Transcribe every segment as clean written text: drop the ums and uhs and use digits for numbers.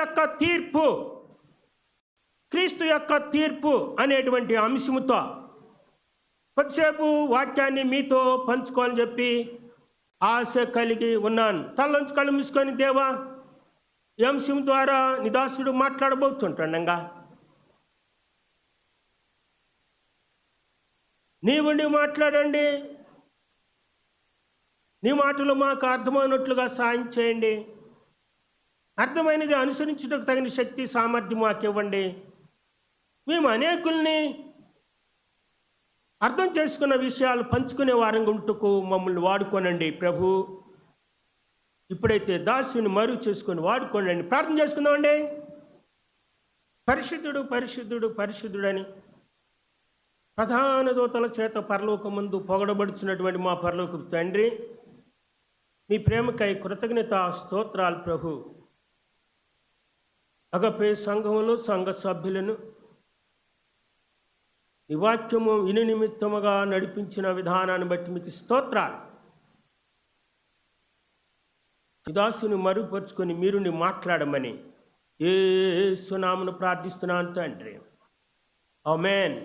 యొక్క తీర్పు, క్రీస్తు యొక్క తీర్పు అనేటువంటి అంశముతో కొద్దిసేపు వాక్యాన్ని మీతో పంచుకోవాలని చెప్పి ఆశ కలిగి ఉన్నాను. తలలోంచి కళ్ళు మూసుకొని, దేవా, ఈ అంశం ద్వారా నిదాసుడు మాట్లాడబోతుంటుండగా నీవుండి మాట్లాడండి. నీ మాటలు మాకు అర్థమైనట్లుగా సాయం చేయండి. అర్థమైనది అనుసరించుటకు తగిన శక్తి సామర్థ్యం మాకు ఇవ్వండి. మేము అనేకుల్ని అర్థం చేసుకున్న విషయాలు పంచుకునే వారంగా ఉంటుకు మమ్మల్ని వాడుకోనండి ప్రభు. ఇప్పుడైతే దాసుని మరుగు చేసుకొని వాడుకోనండి. ప్రార్థన చేసుకుందామండి. పరిశుద్ధుడు పరిశుద్ధుడు పరిశుద్ధుడని ప్రధాన దూతల చేత పరలోకమందు పొగడబడుచున్నటువంటి మా పరలోకపు తండ్రి, మీ ప్రేమకై కృతజ్ఞత స్తోత్రాలు ప్రభు. అగపే సంఘములు సంఘ సభ్యులను ఈ వాక్యము విని నిమిత్తముగా నడిపించిన విధానాన్ని బట్టి మీకు స్తోత్రాలు. దాసుని మరుగుపరుచుకొని మీరు మాట్లాడమని యేసు నామమున ప్రార్థిస్తున్నాను తండ్రి. ఆమేన్.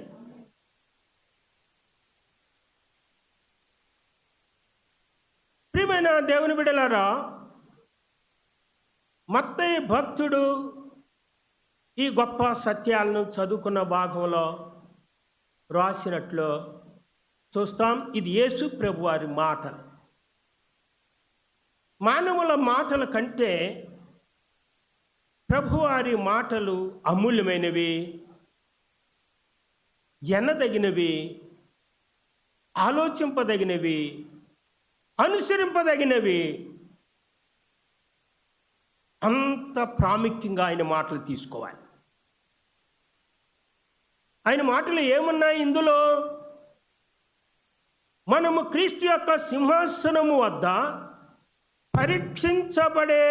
ప్రియమైన దేవుని బిడ్డలారా, మత్తయి భక్తుడు ఈ గొప్ప సత్యాలను చదువుకున్న భాగంలో రాసినట్లు చూస్తాం. ఇది యేసు ప్రభు వారి మాటలు. మానవుల మాటల కంటే ప్రభువారి మాటలు అమూల్యమైనవి, ఎన్నదగినవి, ఆలోచింపదగినవి, అనుసరింపదగినవి. అంత ప్రాముఖ్యంగా ఆయన మాటలు తీసుకోవాలి. ఆయన మాటలు ఏమున్నాయి ఇందులో? మనము క్రీస్తు యొక్క సింహాసనము వద్ద పరీక్షించబడే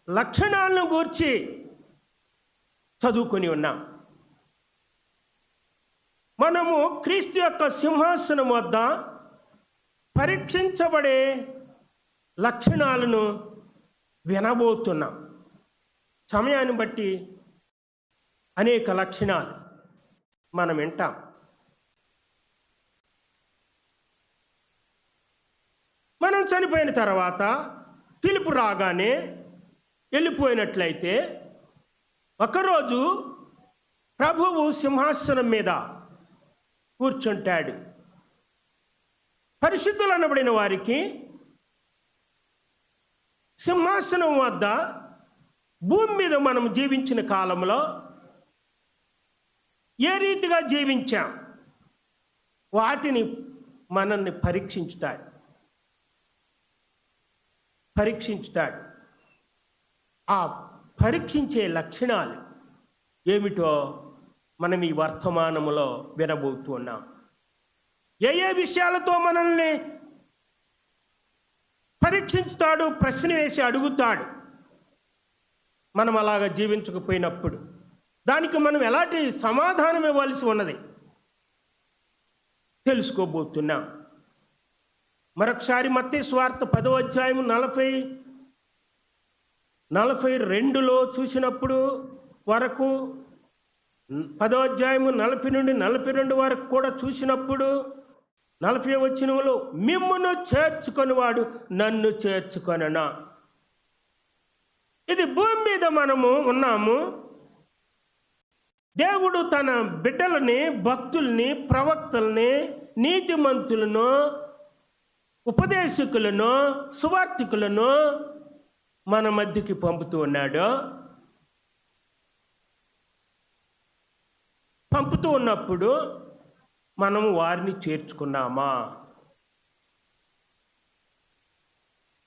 లక్షణాలను గూర్చి చదువుకొని ఉన్నాం. మనము క్రీస్తు యొక్క సింహాసనం వద్ద పరీక్షించబడే లక్షణాలను వినబోతున్నాం. సమయాన్ని బట్టి అనేక లక్షణాలు మనం వింటాం. మనం చనిపోయిన తర్వాత పిలుపు రాగానే వెళ్ళిపోయినట్లయితే ఒకరోజు ప్రభువు సింహాసనం మీద కూర్చుంటాడు. పరిశుద్ధులు అనబడిన వారికి సింహాసనం వద్ద భూమి మీద మనం జీవించిన కాలంలో ఏ రీతిగా జీవించాం వాటిని మనల్ని పరీక్షించుతాడు. ఆ పరీక్షించే లక్షణాలు ఏమిటో మనం ఈ వర్తమానములో వినబోతున్నాం. ఏ విషయాలతో మనల్ని పరీక్షించుతాడు, ప్రశ్న వేసి అడుగుతాడు. మనం అలాగా జీవించకపోయినప్పుడు దానికి మనం ఎలాంటి సమాధానం ఇవ్వాల్సి ఉన్నది తెలుసుకోబోతున్నాం. మరొకసారి మత్తయి సువార్త 10వ అధ్యాయం 42లో చూసినప్పుడు వరకు, 10వ అధ్యాయము 40 నుండి 42 వరకు కూడా చూసినప్పుడు 40వ వచనంలో మిమ్మును చేర్చుకొనివాడు నన్ను చేర్చుకొననా. ఇది భూమి మీద మనము ఉన్నాము. దేవుడు తన బిడ్డలని, భక్తుల్ని, ప్రవక్తల్ని, నీతిమంతులను, ఉపదేశకులను, సువార్తికులను మన మధ్యకి పంపుతూ ఉన్నాడు. పంపుతూ ఉన్నప్పుడు మనము వారిని చేర్చుకున్నామా?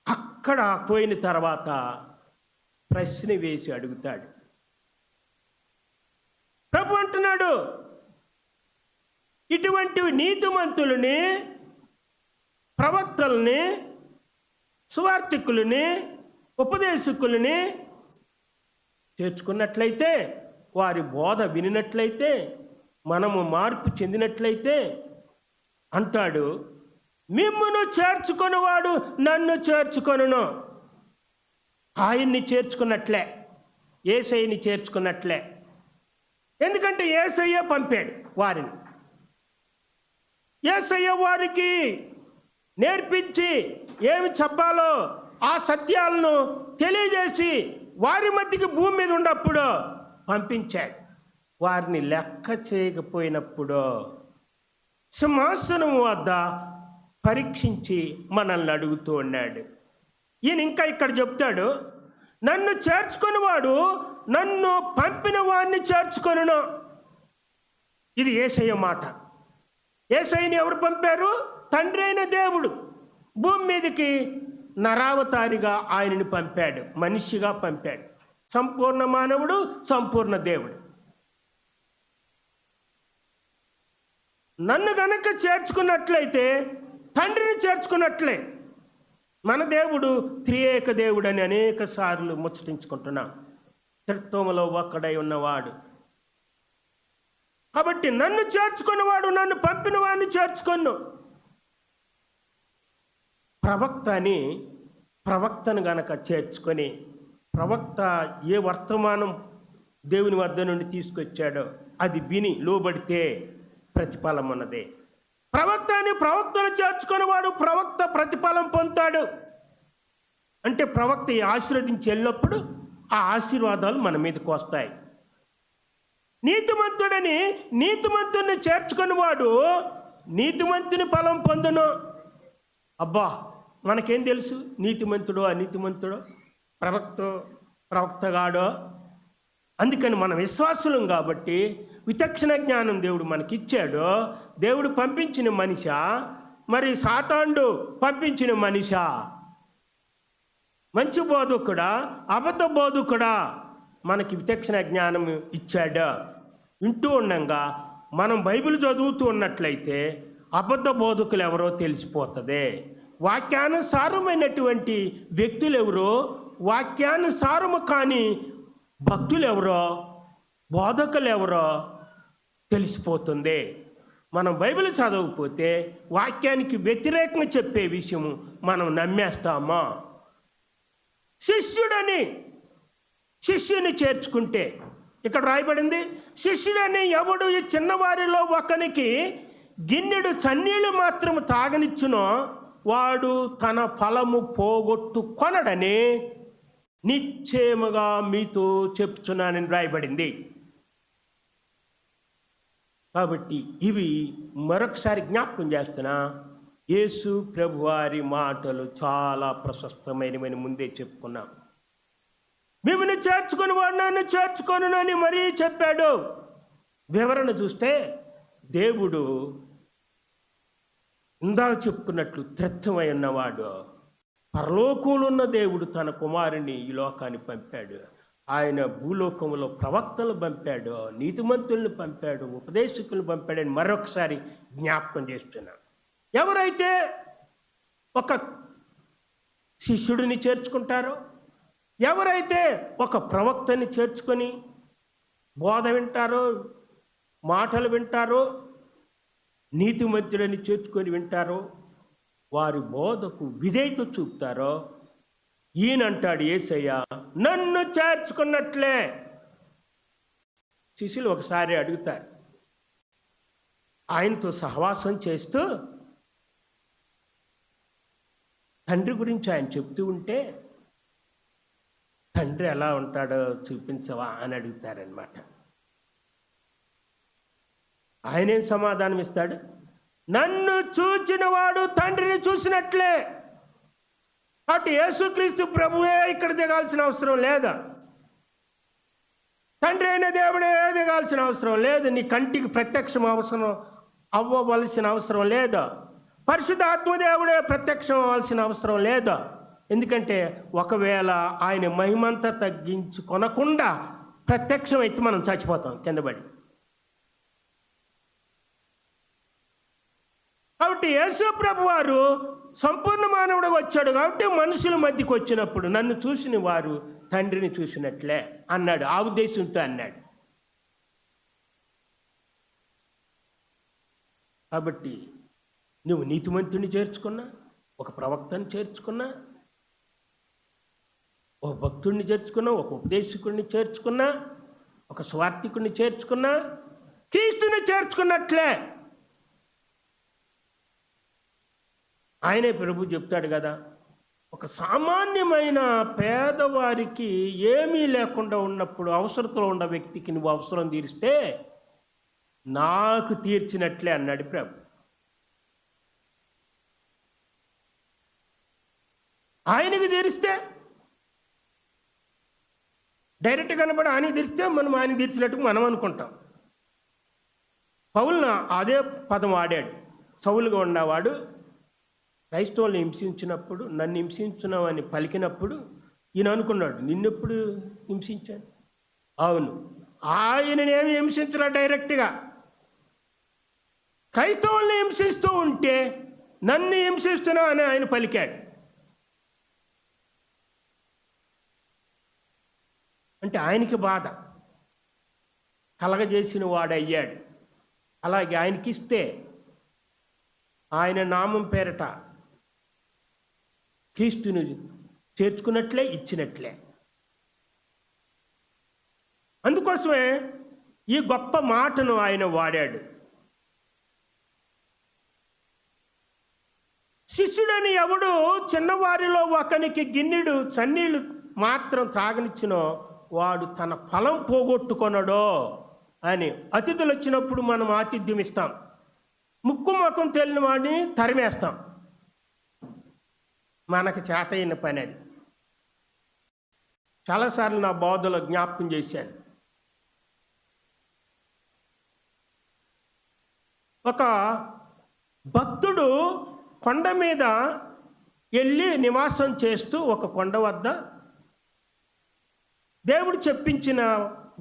అక్కడ పోయిన తర్వాత ప్రశ్న వేసి అడుగుతాడు. ప్రభు అంటున్నాడు, ఇటువంటి నీతిమంతులని, ప్రవక్తల్ని, సువార్తికులని, ఉపదేశకులని చేర్చుకున్నట్లయితే, వారి బోధ వినినట్లయితే, మనము మార్పు చెందినట్లయితే అంటాడు, మిమ్మును చేర్చుకొనివాడు నన్ను చేర్చుకొనును. ఆయన్ని చేర్చుకున్నట్లే. యేసయ్యని చేర్చుకున్నట్లే. ఎందుకంటే యేసయ్య పంపాడు వారిని. యేసయ్య వారికి నేర్పించి ఏమి చెప్పాలో ఆ సత్యాలను తెలియజేసి వారి మధ్యకి భూమి మీద ఉన్నప్పుడు పంపించాడు. వారిని లెక్క చేయకపోయినప్పుడు సింహాసనం వద్ద పరీక్షించి మనల్ని అడుగుతూ ఉన్నాడు. ఈయన ఇంకా ఇక్కడ చెప్తాడు, నన్ను చేర్చుకునేవాడు నన్ను పంపిన వాడిని చేర్చుకొనును. ఇది యేసయ్య మాట. యేసయ్యని ఎవరు పంపారు? తండ్రి అయిన దేవుడు భూమి మీదకి నరావతారిగా ఆయనని పంపాడు, మనిషిగా పంపాడు. సంపూర్ణ మానవుడు, సంపూర్ణ దేవుడు. నన్ను గనక చేర్చుకున్నట్లయితే తండ్రిని చేర్చుకున్నట్లే. మన దేవుడు త్రియేక దేవుడు అని అనేక సార్లు ముచ్చటించుకుంటున్నాం. త్రిత్వములో ఒక్కడై ఉన్నవాడు. కాబట్టి నన్ను చేర్చుకున్నవాడు నన్ను పంపిన వాడిని చేర్చుకొను. ప్రవక్తను గనక చేర్చుకొని, ప్రవక్త ఏ వర్తమానం దేవుని వద్ద నుండి తీసుకొచ్చాడో అది విని లోబడితే ప్రతిఫలం ఉన్నదే. ప్రవక్తను చేర్చుకునేవాడు ప్రవక్త ప్రతిఫలం పొందుతాడు. అంటే ప్రవక్త ఆశీర్వదించి వెళ్ళినప్పుడు ఆ ఆశీర్వాదాలు మన మీదకి వస్తాయి. నీతిమంతుడిని చేర్చుకునేవాడు నీతిమంతుని ఫలం పొందును. అబ్బా, మనకేం తెలుసు నీతిమంతుడో అనీతిమంతుడో, ప్రవక్తగాడో? అందుకని మన విశ్వాసులం కాబట్టి విచక్షణ జ్ఞానం దేవుడు మనకిచ్చాడు. దేవుడు పంపించిన మనిషా, మరి సాతానుడు పంపించిన మనిషా? మంచి బోధకుడా, అబద్ధ బోధకుడా? మనకి విచక్షణ జ్ఞానం ఇచ్చాడు. వింటూ ఉండంగా మనం బైబిల్ చదువుతూ ఉన్నట్లయితే అబద్ధ బోధకులు ఎవరో తెలిసిపోతుంది. వాక్యానుసారమైనటువంటి వ్యక్తులు ఎవరో, వాక్యానుసారము కాని భక్తులు ఎవరో, బోధకులు ఎవరో తెలిసిపోతుంది. మనం బైబిల్ చదవకపోతే వాక్యానికి వ్యతిరేకంగా చెప్పే విషయము మనం నమ్మేస్తామా? శిష్యుని చేర్చుకుంటే ఇక్కడ రాయబడింది, శిష్యుడని ఎవడు ఈ చిన్నవారిలో ఒకనికి గిన్నెడు చన్నీళ్ళు మాత్రం తాగనిచ్చునో వాడు తన ఫలము పోగొట్టుకొనడని నిశ్చయముగా మీతో చెప్తున్నానని రాయబడింది. కాబట్టి ఇవి మరొకసారి జ్ఞాపకం చేస్తున్నా. యేసు ప్రభువారి మాటలు చాలా ప్రశస్తమైనవని ముందే చెప్పుకున్నాం. మిమ్మల్ని చేర్చుకుని వాడు నన్ను చేర్చుకొనునని మరీ చెప్పాడు. వివరణ చూస్తే దేవుడు ఇందాక చెప్పుకున్నట్లు త్రిత్వమై ఉన్నవాడు, పరలోకంలో ఉన్న దేవుడు తన కుమారుని ఈ లోకాన్ని పంపాడు. ఆయన భూలోకంలో ప్రవక్తలు పంపాడు, నీతిమంతుల్ని పంపాడు, ఉపదేశకులను పంపాడని మరొకసారి జ్ఞాపకం చేస్తున్నాను. ఎవరైతే ఒక శిష్యుడిని చేర్చుకుంటారో, ఎవరైతే ఒక ప్రవక్తని చేర్చుకొని బోధ వింటారో, మాటలు వింటారో, నీతిమంతులని చేర్చుకొని వింటారో, వారి బోధకు విధేయత చూపుతారో, ఈయనంటాడు యేసయ్య, నన్ను చేర్చుకున్నట్లే. శిష్యులు ఒకసారి అడుగుతారు, ఆయనతో సహవాసం చేస్తూ తండ్రి గురించి ఆయన చెప్తూ ఉంటే, తండ్రి ఎలా ఉంటాడో చూపించవా అని అడుగుతారనమాట. ఆయనేం సమాధానం ఇస్తాడు? నన్ను చూచిన వాడు తండ్రిని చూసినట్లే. కాబట్టి యేసుక్రీస్తు ప్రభువే ఇక్కడ దిగాల్సిన అవసరం లేదా? తండ్రి అయిన దేవుడే దిగాల్సిన అవసరం లేదు. నీ కంటికి ప్రత్యక్షం అవసరం అవ్వవలసిన అవసరం లేదు. పరిశుద్ధ ఆత్మదేవుడే ప్రత్యక్షం అవ్వాల్సిన అవసరం లేదు. ఎందుకంటే ఒకవేళ ఆయన మహిమంతా తగ్గించుకొనకుండా ప్రత్యక్షం అయితే మనం చచ్చిపోతాం కిందపడి. కాబట్టి యేసు ప్రభు వారు సంపూర్ణ మానవుడు వచ్చాడు కాబట్టి మనుషుల మధ్యకి వచ్చినప్పుడు నన్ను చూసిన వారు తండ్రిని చూసినట్లే అన్నాడు. ఆ ఉద్దేశంతో అన్నాడు. కాబట్టి నువ్వు నీతిమంతుని చేర్చుకున్నా, ఒక ప్రవక్తను చేర్చుకున్నా, ఒక భక్తుడిని చేర్చుకున్నా, ఒక ఉపదేశకుడిని చేర్చుకున్నా, ఒక స్వార్థికుడిని చేర్చుకున్నా, క్రీస్తుని చేర్చుకున్నట్లే. ఆయనే ప్రభు చెప్తాడు కదా, ఒక సామాన్యమైన పేదవారికి ఏమీ లేకుండా ఉన్నప్పుడు అవసరతలో ఉన్న వ్యక్తికి నువ్వు అవసరం తీరిస్తే నాకు తీర్చినట్లే అన్నాడు ప్రభు. ఆయనకి తీరిస్తే డైరెక్ట్ కనబడి ఆయనకి తీరిస్తే మనం ఆయన తీర్చినట్టు మనం అనుకుంటాం. పౌలు అదే పదం వాడాడు. సౌలుగా ఉన్నవాడు క్రైస్తవుల్ని హింసించినప్పుడు, నన్ను హింసించున్నావని పలికినప్పుడు ఈయన అనుకున్నాడు, నిన్నెప్పుడు హింసించాను? అవును, ఆయననేమి హింసించలే, డైరెక్ట్గా క్రైస్తవుల్ని హింసిస్తూ ఉంటే నన్ను హింసిస్తున్నావు అని ఆయన పలికాడు. అంటే ఆయనకి బాధ కలగజేసిన వాడయ్యాడు. అలాగే ఆయనకిస్తే ఆయన నామం పేరట క్రీస్తుని చేర్చుకున్నట్లే, ఇచ్చినట్లే. అందుకోసమే ఈ గొప్ప మాటను ఆయన వాడాడు. శిష్యుడని ఎవడు చిన్నవారిలో ఒకనికి గిన్నెడు చన్నీళ్ళు మాత్రం త్రాగనిచ్చినో వాడు తన ఫలం పోగొట్టుకొనడో అని. అతిథులు వచ్చినప్పుడు మనం ఆతిథ్యం ఇస్తాం, ముక్కు ముఖం తెలియని వాడిని తరిమేస్తాం. మనకు చేత అయిన పని అది. చాలాసార్లు నా బోధలో జ్ఞాపకం చేశాను. ఒక భక్తుడు కొండ మీద వెళ్ళి నివాసం చేస్తూ ఒక కొండ వద్ద దేవుడు చెప్పించిన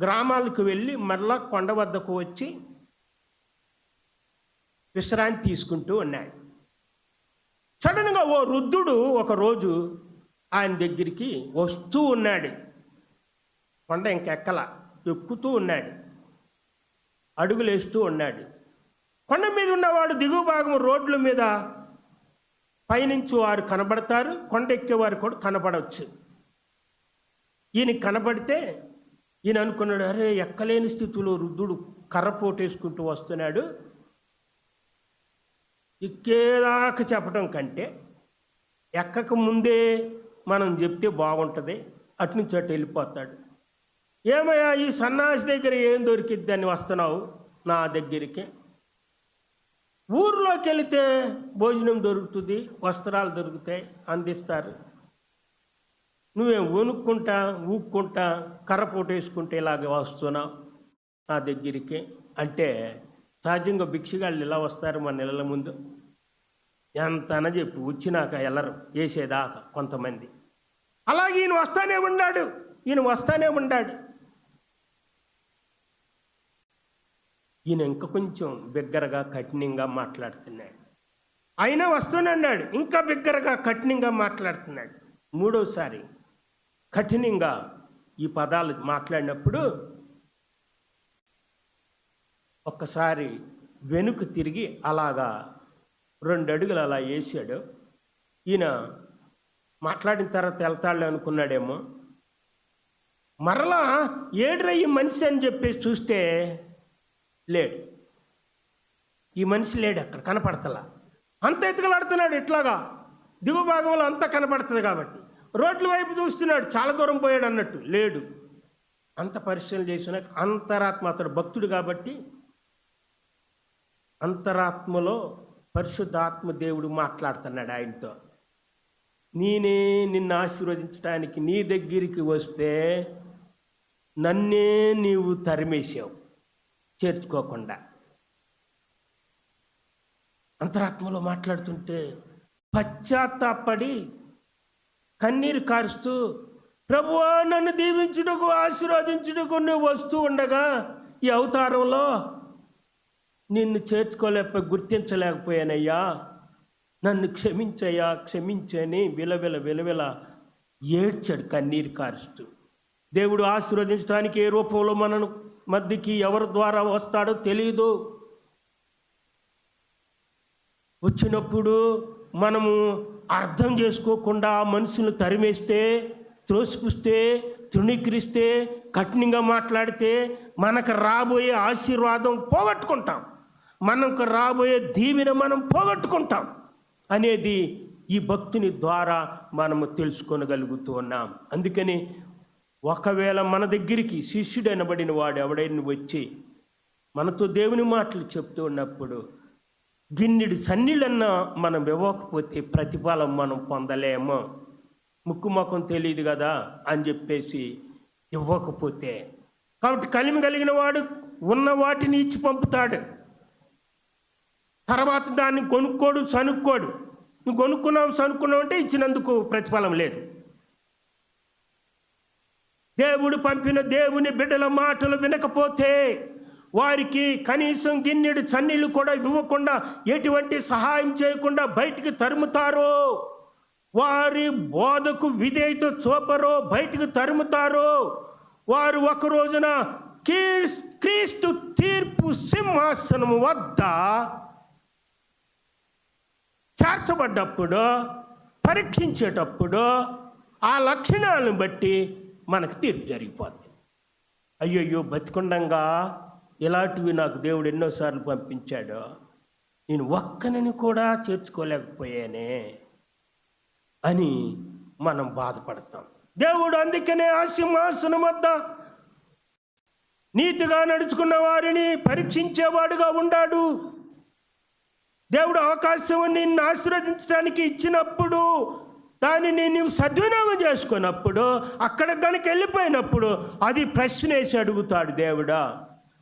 గ్రామాలకు వెళ్ళి మరలా కొండ వద్దకు వచ్చి విశ్రాంతి తీసుకుంటూ ఉన్నాడు. సడన్గా ఓ వృద్ధుడు ఒకరోజు ఆయన దగ్గరికి వస్తూ ఉన్నాడు. కొండ ఇంకెక్కల, ఎక్కుతూ ఉన్నాడు, అడుగులేస్తూ ఉన్నాడు. కొండ మీద ఉన్నవాడు దిగువ భాగం రోడ్ల మీద పైనుంచి వారు కనబడతారు, కొండ ఎక్కేవారు కూడా కనబడవచ్చు. ఈయన కనబడితే ఈయన అనుకున్నాడు, అరే ఎక్కలేని స్థితిలో వృద్ధుడు కర్ర పోటేసుకుంటూ వస్తున్నాడు, ఎక్కేదాకా చెప్పడం కంటే ఎక్కక ముందే మనం చెప్తే బాగుంటుంది, అటునుంచి అటు వెళ్ళిపోతాడు. ఏమయ్యా ఈ సన్నాసి దగ్గర ఏం దొరికిద్ది అని వస్తున్నావు నా దగ్గరికి? ఊర్లోకి వెళితే భోజనం దొరుకుతుంది, వస్త్రాలు దొరుకుతాయి, అందిస్తారు. నువ్వేం వణుక్కుంటా ఊక్కుంటా కర్ర పోటేసుకుంటే ఇలాగ వస్తున్నావు నా దగ్గరికి అంటే, సహజంగా భిక్షగాళ్ళు ఇలా వస్తారు మన నెలల ముందు. ఎంతన చెప్పి వచ్చినాక వెళ్ళరు, వేసేదాకా కొంతమంది. అలాగే ఈయన వస్తానే ఉన్నాడు. ఈయన ఇంకా కొంచెం బిగ్గరగా కఠినంగా మాట్లాడుతున్నాడు. అయినా వస్తానన్నాడు, ఇంకా బిగ్గరగా కఠినంగా మాట్లాడుతున్నాడు. మూడోసారి కఠినంగా ఈ పదాలు మాట్లాడినప్పుడు ఒక్కసారి వెనుక తిరిగి అలాగా 2 అడుగులు అలా వేసాడు. ఈయన మాట్లాడిన తర్వాత వెళ్తాడు అనుకున్నాడేమో. మరలా ఏడ్రయ్యి మనిషి అని చెప్పేసి చూస్తే లేడు. ఈ మనిషి లేడు, అక్కడ కనపడతలా. అంత ఎత్తుకలాడుతున్నాడు, ఇట్లాగా దిగు భాగంలో అంతా కనపడుతుంది కాబట్టి. రోడ్ల వైపు చూస్తున్నాడు, చాలా దూరం పోయాడు అన్నట్టు, లేడు. అంత పరిశీలన చేసినాక అంతరాత్మ, అతడు భక్తుడు కాబట్టి అంతరాత్మలో పరిశుద్ధాత్మ దేవుడు మాట్లాడుతున్నాడు ఆయనతో. నేనే నిన్ను ఆశీర్వదించడానికి నీ దగ్గరికి వస్తే నన్నే నీవు తరిమేసావు చేర్చుకోకుండా. అంతరాత్మలో మాట్లాడుతుంటే పశ్చాత్తాపడి కన్నీరు కారుస్తూ, ప్రభువా నన్ను దీవించుటకు ఆశీర్వదించుటకు నువ్వు వస్తూ ఉండగా ఈ అవతారంలో నిన్ను గుర్తించలేకపోయానయ్యా, నన్ను క్షమించయ్యా, క్షమించని విలవిల ఏడ్చాడు కన్నీరు కారుస్తూ. దేవుడు ఆశీర్వదించడానికి ఏ రూపంలో మనను మధ్యకి ఎవరి ద్వారా వస్తాడో తెలియదు. వచ్చినప్పుడు మనము అర్థం చేసుకోకుండా మనుషులను తరిమేస్తే త్రోసిపుస్తే, తృణీకరిస్తే, కఠినంగా మాట్లాడితే మనకు రాబోయే ఆశీర్వాదం పోగొట్టుకుంటాం, మనకు రాబోయే దీవెన మనం పోగొట్టుకుంటాం అనేది ఈ భక్తుని ద్వారా మనము తెలుసుకోగలుగుతూ ఉన్నాం. అందుకని ఒకవేళ మన దగ్గరికి శిష్యుడు అనబడిన వాడు ఎవడైనా వచ్చి మనతో దేవుని మాటలు చెప్తూ ఉన్నప్పుడు గిన్నెడు సన్నీళ్ళన్నా మనం ఇవ్వకపోతే ప్రతిఫలం మనం పొందలేమో, ముక్కు ముఖం తెలియదు కదా అని చెప్పేసి ఇవ్వకపోతే. కాబట్టి కలిమి కలిగిన వాడు ఉన్న వాటిని ఇచ్చి పంపుతాడు, తర్వాత దాన్ని కొనుక్కోడు, సనుక్కోడు. నువ్వు కొనుక్కున్నావు, సనుక్కున్నావు అంటే ఇచ్చినందుకు ప్రతిఫలం లేదు. దేవుడు పంపిన దేవుని బిడ్డల మాటలు వినకపోతే వారికి కనీసం గిన్నెడు చన్నీళ్ళు కూడా ఇవ్వకుండా, ఎటువంటి సహాయం చేయకుండా బయటికి తరుముతారో, వారి బోధకు విధేయత చూపరో, బయటికి తరుముతారో, వారు ఒక రోజున క్రీస్తు తీర్పు సింహాసనం వద్ద చేర్చబడ్డప్పుడు, పరీక్షించేటప్పుడు ఆ లక్షణాలను బట్టి మనకు తీర్పు జరిగిపోతుంది. అయ్యయ్యో, బతికుండంగా ఇలాంటివి నాకు దేవుడు ఎన్నోసార్లు పంపించాడు, నేను ఒక్కనిని కూడా చేర్చుకోలేకపోయానే అని మనం బాధపడతాం. దేవుడు అందుకనే ఆ సింహాసనం వద్ద నీతిగా నడుచుకున్న వారిని పరీక్షించేవాడుగా ఉన్నాడు. దేవుడు అవకాశం నిన్ను ఆశీర్వదించడానికి ఇచ్చినప్పుడు దానిని నీవు సద్వినియోగం చేసుకున్నప్పుడు, అక్కడ కనుక వెళ్ళిపోయినప్పుడు అది ప్రశ్న వేసి అడుగుతాడు దేవుడా.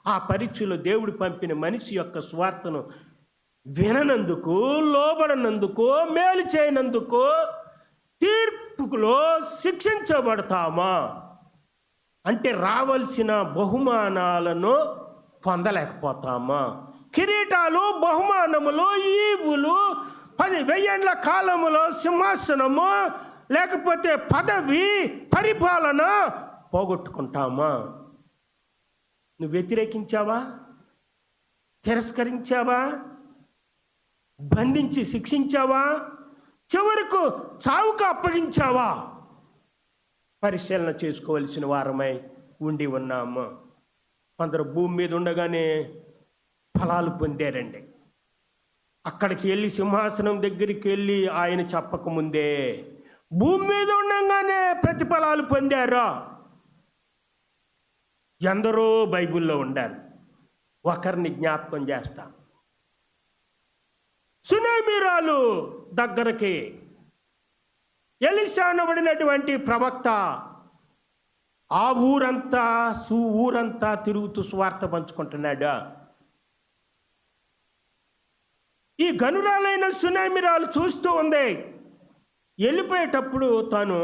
ఆ పరీక్షలో దేవుడు పంపిన మనిషి యొక్క స్వార్థను విననందుకు, లోబడనందుకు, మేలు చేయనందుకు తీర్పులో శిక్షించబడతామా అంటే రావాల్సిన బహుమానాలను పొందలేకపోతామా? కిరీటాలు, బహుమానములు, ఈవులు, 10,000 ఏళ్ల కాలములో సింహాసనము, లేకపోతే పదవి, పరిపాలన పోగొట్టుకుంటామా? నువ్వు వ్యతిరేకించావా? తిరస్కరించావా? బంధించి శిక్షించావా? చివరకు చావుకు అప్పగించావా? పరిశీలన చేసుకోవలసిన వారమై ఉండి ఉన్నాము. కొందరు భూమి మీద ఉండగానే ఫలాలు పొందారండి. అక్కడికి వెళ్ళి సింహాసనం దగ్గరికి వెళ్ళి ఆయన చెప్పకముందే భూమి మీద ఉండగానే ప్రతిఫలాలు పొందారా? ఎందరో బైబిల్లో ఉండారు. ఒకరిని జ్ఞాపకం చేస్తా. సునేమిరాలు దగ్గరకి ఎలీషా అనబడినటువంటి ప్రవక్త ఆ ఊరంతా తిరుగుతూ సువార్త పంచుకుంటున్నాడు. ఈ గనురాలైన సునేమిరాలు చూస్తూ ఉంది. వెళ్ళిపోయేటప్పుడు తాను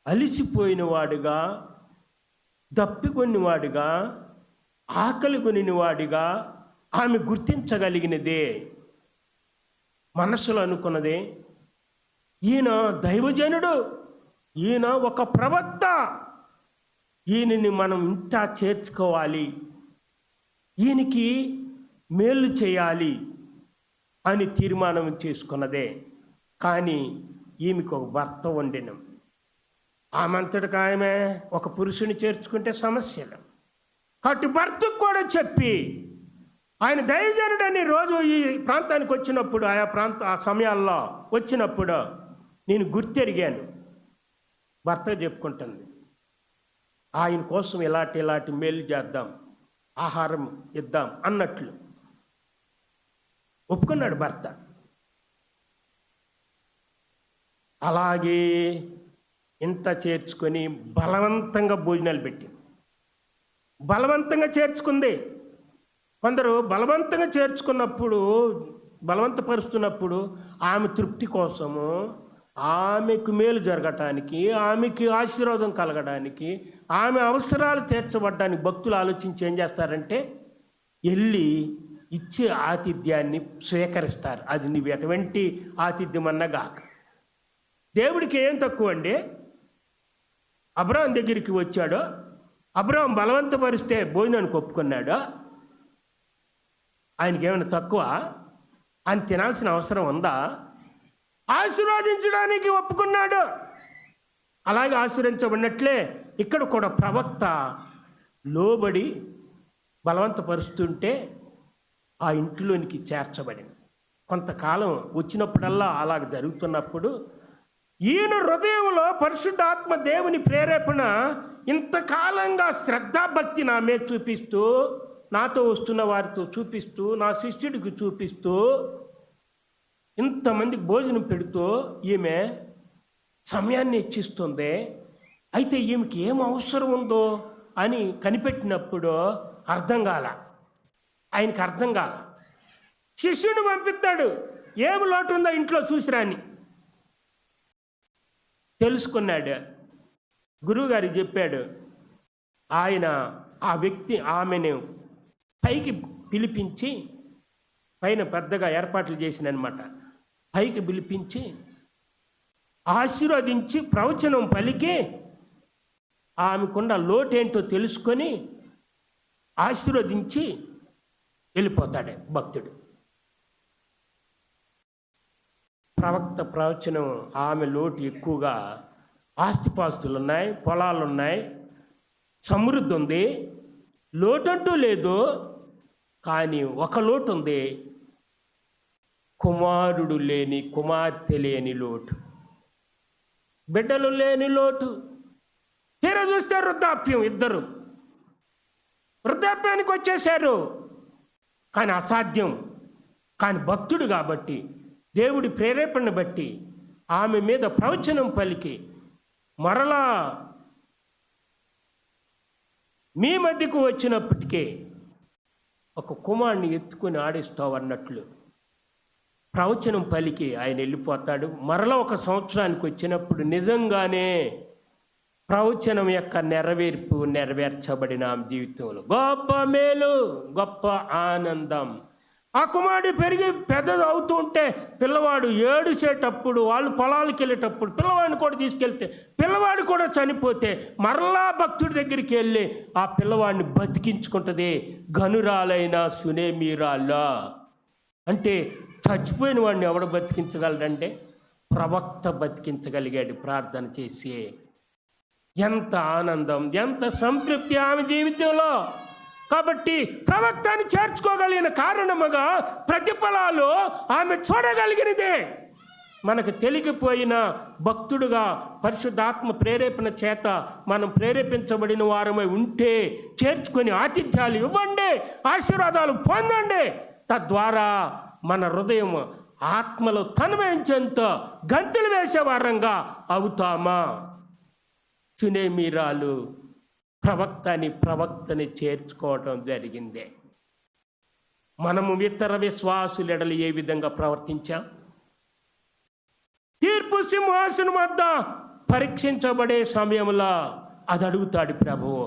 అలిసిపోయిన వాడుగా, దప్పికొనివాడుగా, ఆకలి కొనివాడిగా ఆమె గుర్తించగలిగినదే. మనసులో అనుకున్నదే, ఈయన దైవజనుడు, ఈయన ఒక ప్రవక్త, ఈయనని మనం ఇంటా చేర్చుకోవాలి, ఈయనకి మేలు చేయాలి అని తీర్మానం చేసుకున్నదే. కానీ ఈమెకు ఒక భర్త వండినం. ఆమంతటికి ఆమె ఒక పురుషుని చేర్చుకుంటే సమస్యలు. కాబట్టి భర్తకు కూడా చెప్పి, ఆయన దైవజనుడని రోజు ఈ ప్రాంతానికి వచ్చినప్పుడు, ఆ సమయాల్లో వచ్చినప్పుడు నేను గుర్తెరిగాను. భర్త చెప్పుకుంటుంది, ఆయన కోసం ఇలాంటి మేలు చేద్దాం, ఆహారం ఇద్దాం అన్నట్లు ఒప్పుకున్నాడు భర్త. అలాగే ఇంట చేర్చుకొని బలవంతంగా భోజనాలు పెట్టింది. బలవంతంగా చేర్చుకుంది. కొందరు బలవంతంగా చేర్చుకున్నప్పుడు, బలవంతపరుస్తున్నప్పుడు ఆమె తృప్తి కోసము, ఆమెకు మేలు జరగటానికి, ఆమెకి ఆశీర్వాదం కలగడానికి, ఆమె అవసరాలు తీర్చబడ్డానికి భక్తులు ఆలోచించి ఏం చేస్తారంటే వెళ్ళి ఇచ్చే ఆతిథ్యాన్ని స్వీకరిస్తారు. అది నువ్వు ఎటువంటి ఆతిథ్యం అన్నగాక. దేవుడికి ఏం తక్కువ అండి? అబ్రాహాం దగ్గరికి వచ్చాడు, అబ్రాహాం బలవంతపరిస్తే భోజనానికి ఒప్పుకున్నాడు. ఆయనకి ఏమైనా తక్కువ? ఆయన తినాల్సిన అవసరం ఉందా? ఆశీర్వాదించడానికి ఒప్పుకున్నాడు. అలాగే ఆశీర్వదించబడినట్లే ఇక్కడ కూడా ప్రవక్త లోబడి బలవంతపరుస్తుంటే ఆ ఇంటిలోనికి చేర్చబడింది. కొంతకాలం వచ్చినప్పుడల్లా అలాగ జరుగుతున్నప్పుడు ఈయన హృదయంలో పరిశుద్ధాత్మ దేవుని ప్రేరేపణ ఇంతకాలంగా శ్రద్ధాభక్తి నా మీద చూపిస్తూ, నాతో వస్తున్న వారితో చూపిస్తూ, నా శిష్యుడికి చూపిస్తూ, ఇంతమందికి భోజనం పెడుతూ ఈమె సమయాన్ని ఇచ్చిస్తుంది. అయితే ఈమెకి ఏం అవసరం ఉందో అని కనిపెట్టినప్పుడు ఆయనకి అర్థం కాల. శిష్యుని పంపిస్తాడు, ఏమి లోటు ఉందో ఇంట్లో చూసిరాని. తెలుసుకున్నాడు, గురువుగారికి చెప్పాడు. ఆయన ఆ వ్యక్తి ఆమెను పైకి పిలిపించి, పైన పెద్దగా ఏర్పాట్లు చేసినమాట, పైకి పిలిపించి ఆశీర్వదించి ప్రవచనం పలికి ఆమెకున్న లోటేంటో తెలుసుకొని ఆశీర్వదించి వెళ్ళిపోతాడు భక్తుడు. ప్రవక్త ప్రవచనం, ఆమె లోటు ఎక్కువగా, ఆస్తిపాస్తులు ఉన్నాయి, పొలాలు ఉన్నాయి, సమృద్ధి ఉంది, లోటంటూ లేదు. కానీ ఒక లోటు ఉంది, కుమారుడు లేని, కుమార్తె లేని లోటు, బిడ్డలు లేని లోటు. తీరా చూస్తే వృద్ధాప్యం, ఇద్దరు వృద్ధాప్యానికి వచ్చేశారు. కానీ అసాధ్యం. కానీ భక్తుడు కాబట్టి, దేవుడి ప్రేరేపణ బట్టి ఆమె మీద ప్రవచనం పలికి, మరలా మీ మధ్యకు వచ్చినప్పటికే ఒక కుమారుని ఎత్తుకొని ఆడిస్తావు అన్నట్లు ప్రవచనం పలికి ఆయన వెళ్ళిపోతాడు. మరలా ఒక సంవత్సరానికి వచ్చినప్పుడు నిజంగానే ప్రవచనం యొక్క నెరవేర్చబడిన ఆమె జీవితంలో గొప్ప మేలు, గొప్ప ఆనందం. ఆ కుమారుడు పెరిగి పెద్దది అవుతూ ఉంటే పిల్లవాడు ఏడుచేటప్పుడు, వాళ్ళు పొలాలకు వెళ్ళేటప్పుడు పిల్లవాడిని కూడా తీసుకెళ్తే పిల్లవాడు కూడా చనిపోతే మరలా భక్తుడి దగ్గరికి వెళ్ళి ఆ పిల్లవాడిని బతికించుకుంటుంది. గనురాలైన సునేమీరాలా అంటే చచ్చిపోయిన వాడిని ఎవడు బతికించగలడంటే ప్రవక్త బతికించగలిగాడు ప్రార్థన చేసి. ఎంత ఆనందం, ఎంత సంతృప్తి ఆమె జీవితంలో. కాబట్టి ప్రవక్తని చేర్చుకోగలిగిన కారణముగా ప్రతిఫలాలు ఆమె చూడగలిగినదే. మనకు తెలిగిపోయిన భక్తుడుగా పరిశుద్ధాత్మ ప్రేరేపణ చేత మనం ప్రేరేపించబడిన వారమై ఉంటే చేర్చుకొని ఆతిథ్యాలు ఇవ్వండి, ఆశీర్వాదాలు పొందండి. తద్వారా మన హృదయం ఆత్మలో తన్మయించేంత గంతులు వేసే అవుతామా? సునేమీరాలు ప్రవక్తని చేర్చుకోవటం జరిగింది. మనము ఇతర విశ్వాసుల ఎడల ఏ విధంగా ప్రవర్తించాం? తీర్పు సింహాసనం వద్ద పరీక్షించబడే సమయంలో అది అడుగుతాడు ప్రభువు.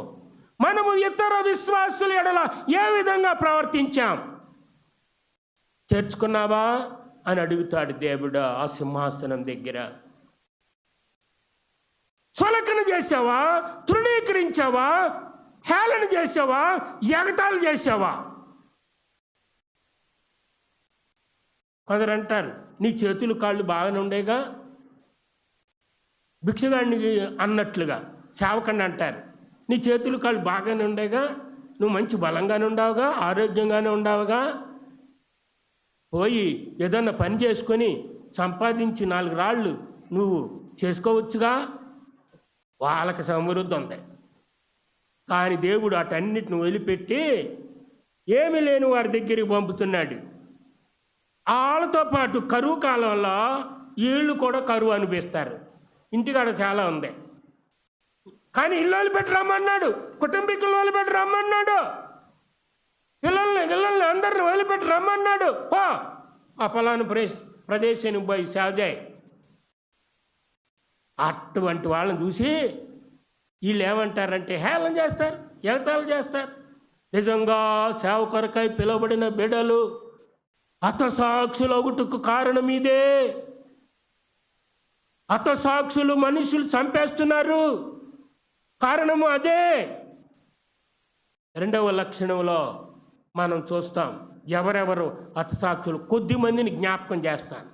మనము ఇతర విశ్వాసుల ఎడల ఏ విధంగా ప్రవర్తించాం? చేర్చుకున్నావా అని అడుగుతాడు దేవుడు ఆ సింహాసనం దగ్గర. చులకన చేసావా? తృణీకరించావా? హేళన చేసావా? ఎగతాళి చేసావా? కొందరు అంటారు, నీ చేతులు కాళ్ళు బాగానే ఉండేగా, భిక్షగాడిని అన్నట్లుగా సేవకండి అంటారు, నీ చేతులు కాళ్ళు బాగానే ఉండేగా, నువ్వు మంచి బలంగానే ఉండవుగా, ఆరోగ్యంగానే ఉండవుగా, పోయి ఏదన్నా పని చేసుకొని సంపాదించి 4 రాళ్ళు నువ్వు చేసుకోవచ్చుగా. వాళ్ళకి సమృద్ధి ఉంది. కానీ దేవుడు అటన్నిటిని వదిలిపెట్టి ఏమీ లేని వారి దగ్గరికి పంపుతున్నాడు. వాళ్ళతో పాటు కరువు కాలంలో వీళ్ళు కూడా కరువు అనిపిస్తారు. ఇంటికాడ చాలా ఉంది, కానీ ఇల్లు వదిలిపెట్టి రమ్మన్నాడు, కుటుంబీకులు వదిలిపెట్టి రమ్మన్నాడు, పిల్లల్ని అందరిని వదిలిపెట్టి రమ్మన్నాడు. ఆ ఫలానా ప్రదేశానికి పోయి సేవ చేయి. అటువంటి వాళ్ళని చూసి వీళ్ళు ఏమంటారంటే హేళన చేస్తారు, ఎగతాళి చేస్తారు. నిజంగా సేవ కొరకై పిలువబడిన బిడ్డలు హతసాక్షులగుటకు కారణం ఇదే. హతసాక్షులు మనుషులు చంపేస్తున్నారు, కారణము అదే. 2వ లక్షణంలో మనం చూస్తాం ఎవరెవరు హతసాక్షులు. కొద్ది మందిని జ్ఞాపకం చేస్తాను.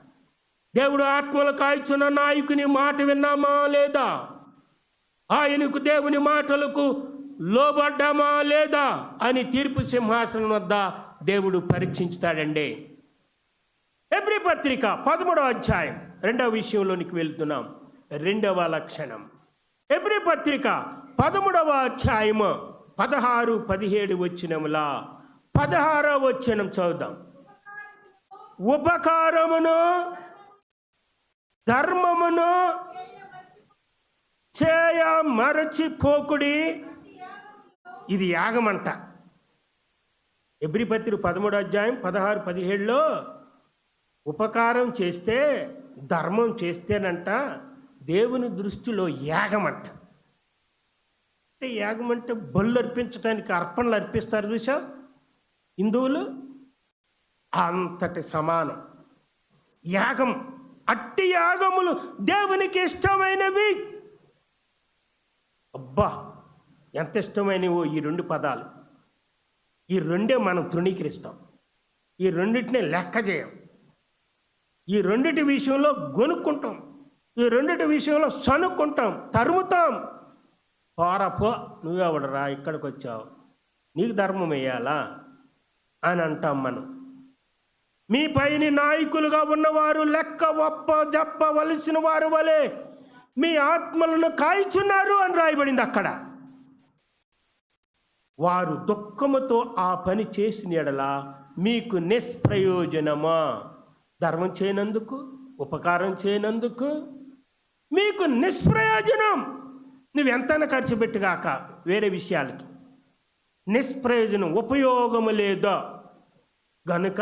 దేవుడు ఆత్మలు కాల్చున్న నాయకుని మాట విన్నామా లేదా? ఆయనకు దేవుని మాటలకు లోబడ్డామా లేదా అని తీర్పు సింహాసనం వద్ద దేవుడు పరీక్షించుతాడండి. హెబ్రీ పత్రిక 13వ అధ్యాయం 2వ విషయంలోనికి వెళ్తున్నాం. 2వ లక్షణం. హెబ్రీ పత్రిక 13వ అధ్యాయము 16-17 వచనముల 16వ వచనం చదువుదాం. ఉపకారమును ధర్మమును చేయ మరచిపోకుడి. ఇది యాగమంట. హెబ్రీ పత్రిక 13వ అధ్యాయం 16-17లో ఉపకారం చేస్తే, ధర్మం చేస్తేనంట దేవుని దృష్టిలో యాగమంట. అంటే యాగం అంటే బళ్ళు అర్పించడానికి అర్పణలు అర్పిస్తారు చూసా హిందువులు, అంతటి సమానం యాగం. అట్టి యాగములు దేవునికి ఇష్టమైనవి. అబ్బా ఎంత ఇష్టమైనవో ఈ 2 పదాలు. ఈ 2 మనం తృణీకరిస్తాం. ఈ 2 లెక్క చేయం. ఈ 2 విషయంలో గొనుక్కుంటాం. ఈ 2 విషయంలో సనుక్కుంటాం, తరుముతాం. పోరపో, నువ్వెవడరా ఇక్కడికి వచ్చావు, నీకు ధర్మం వేయాలా అని అంటాం మనం. మీ పైన నాయకులుగా ఉన్నవారు లెక్క ఒప్ప చెప్పవలసిన వారు వలె మీ ఆత్మలను కాల్చున్నారు అని రాయబడింది అక్కడ. వారు దుఃఖముతో ఆ పని చేసిన ఎడల మీకు నిష్ప్రయోజనమా? ధర్మం చేయనందుకు, ఉపకారం చేయనందుకు మీకు నిష్ప్రయోజనం. నువ్వెంతైనా ఖర్చు పెట్టుగాక వేరే విషయాలకి, నిష్ప్రయోజనం, ఉపయోగము లేదా గనుక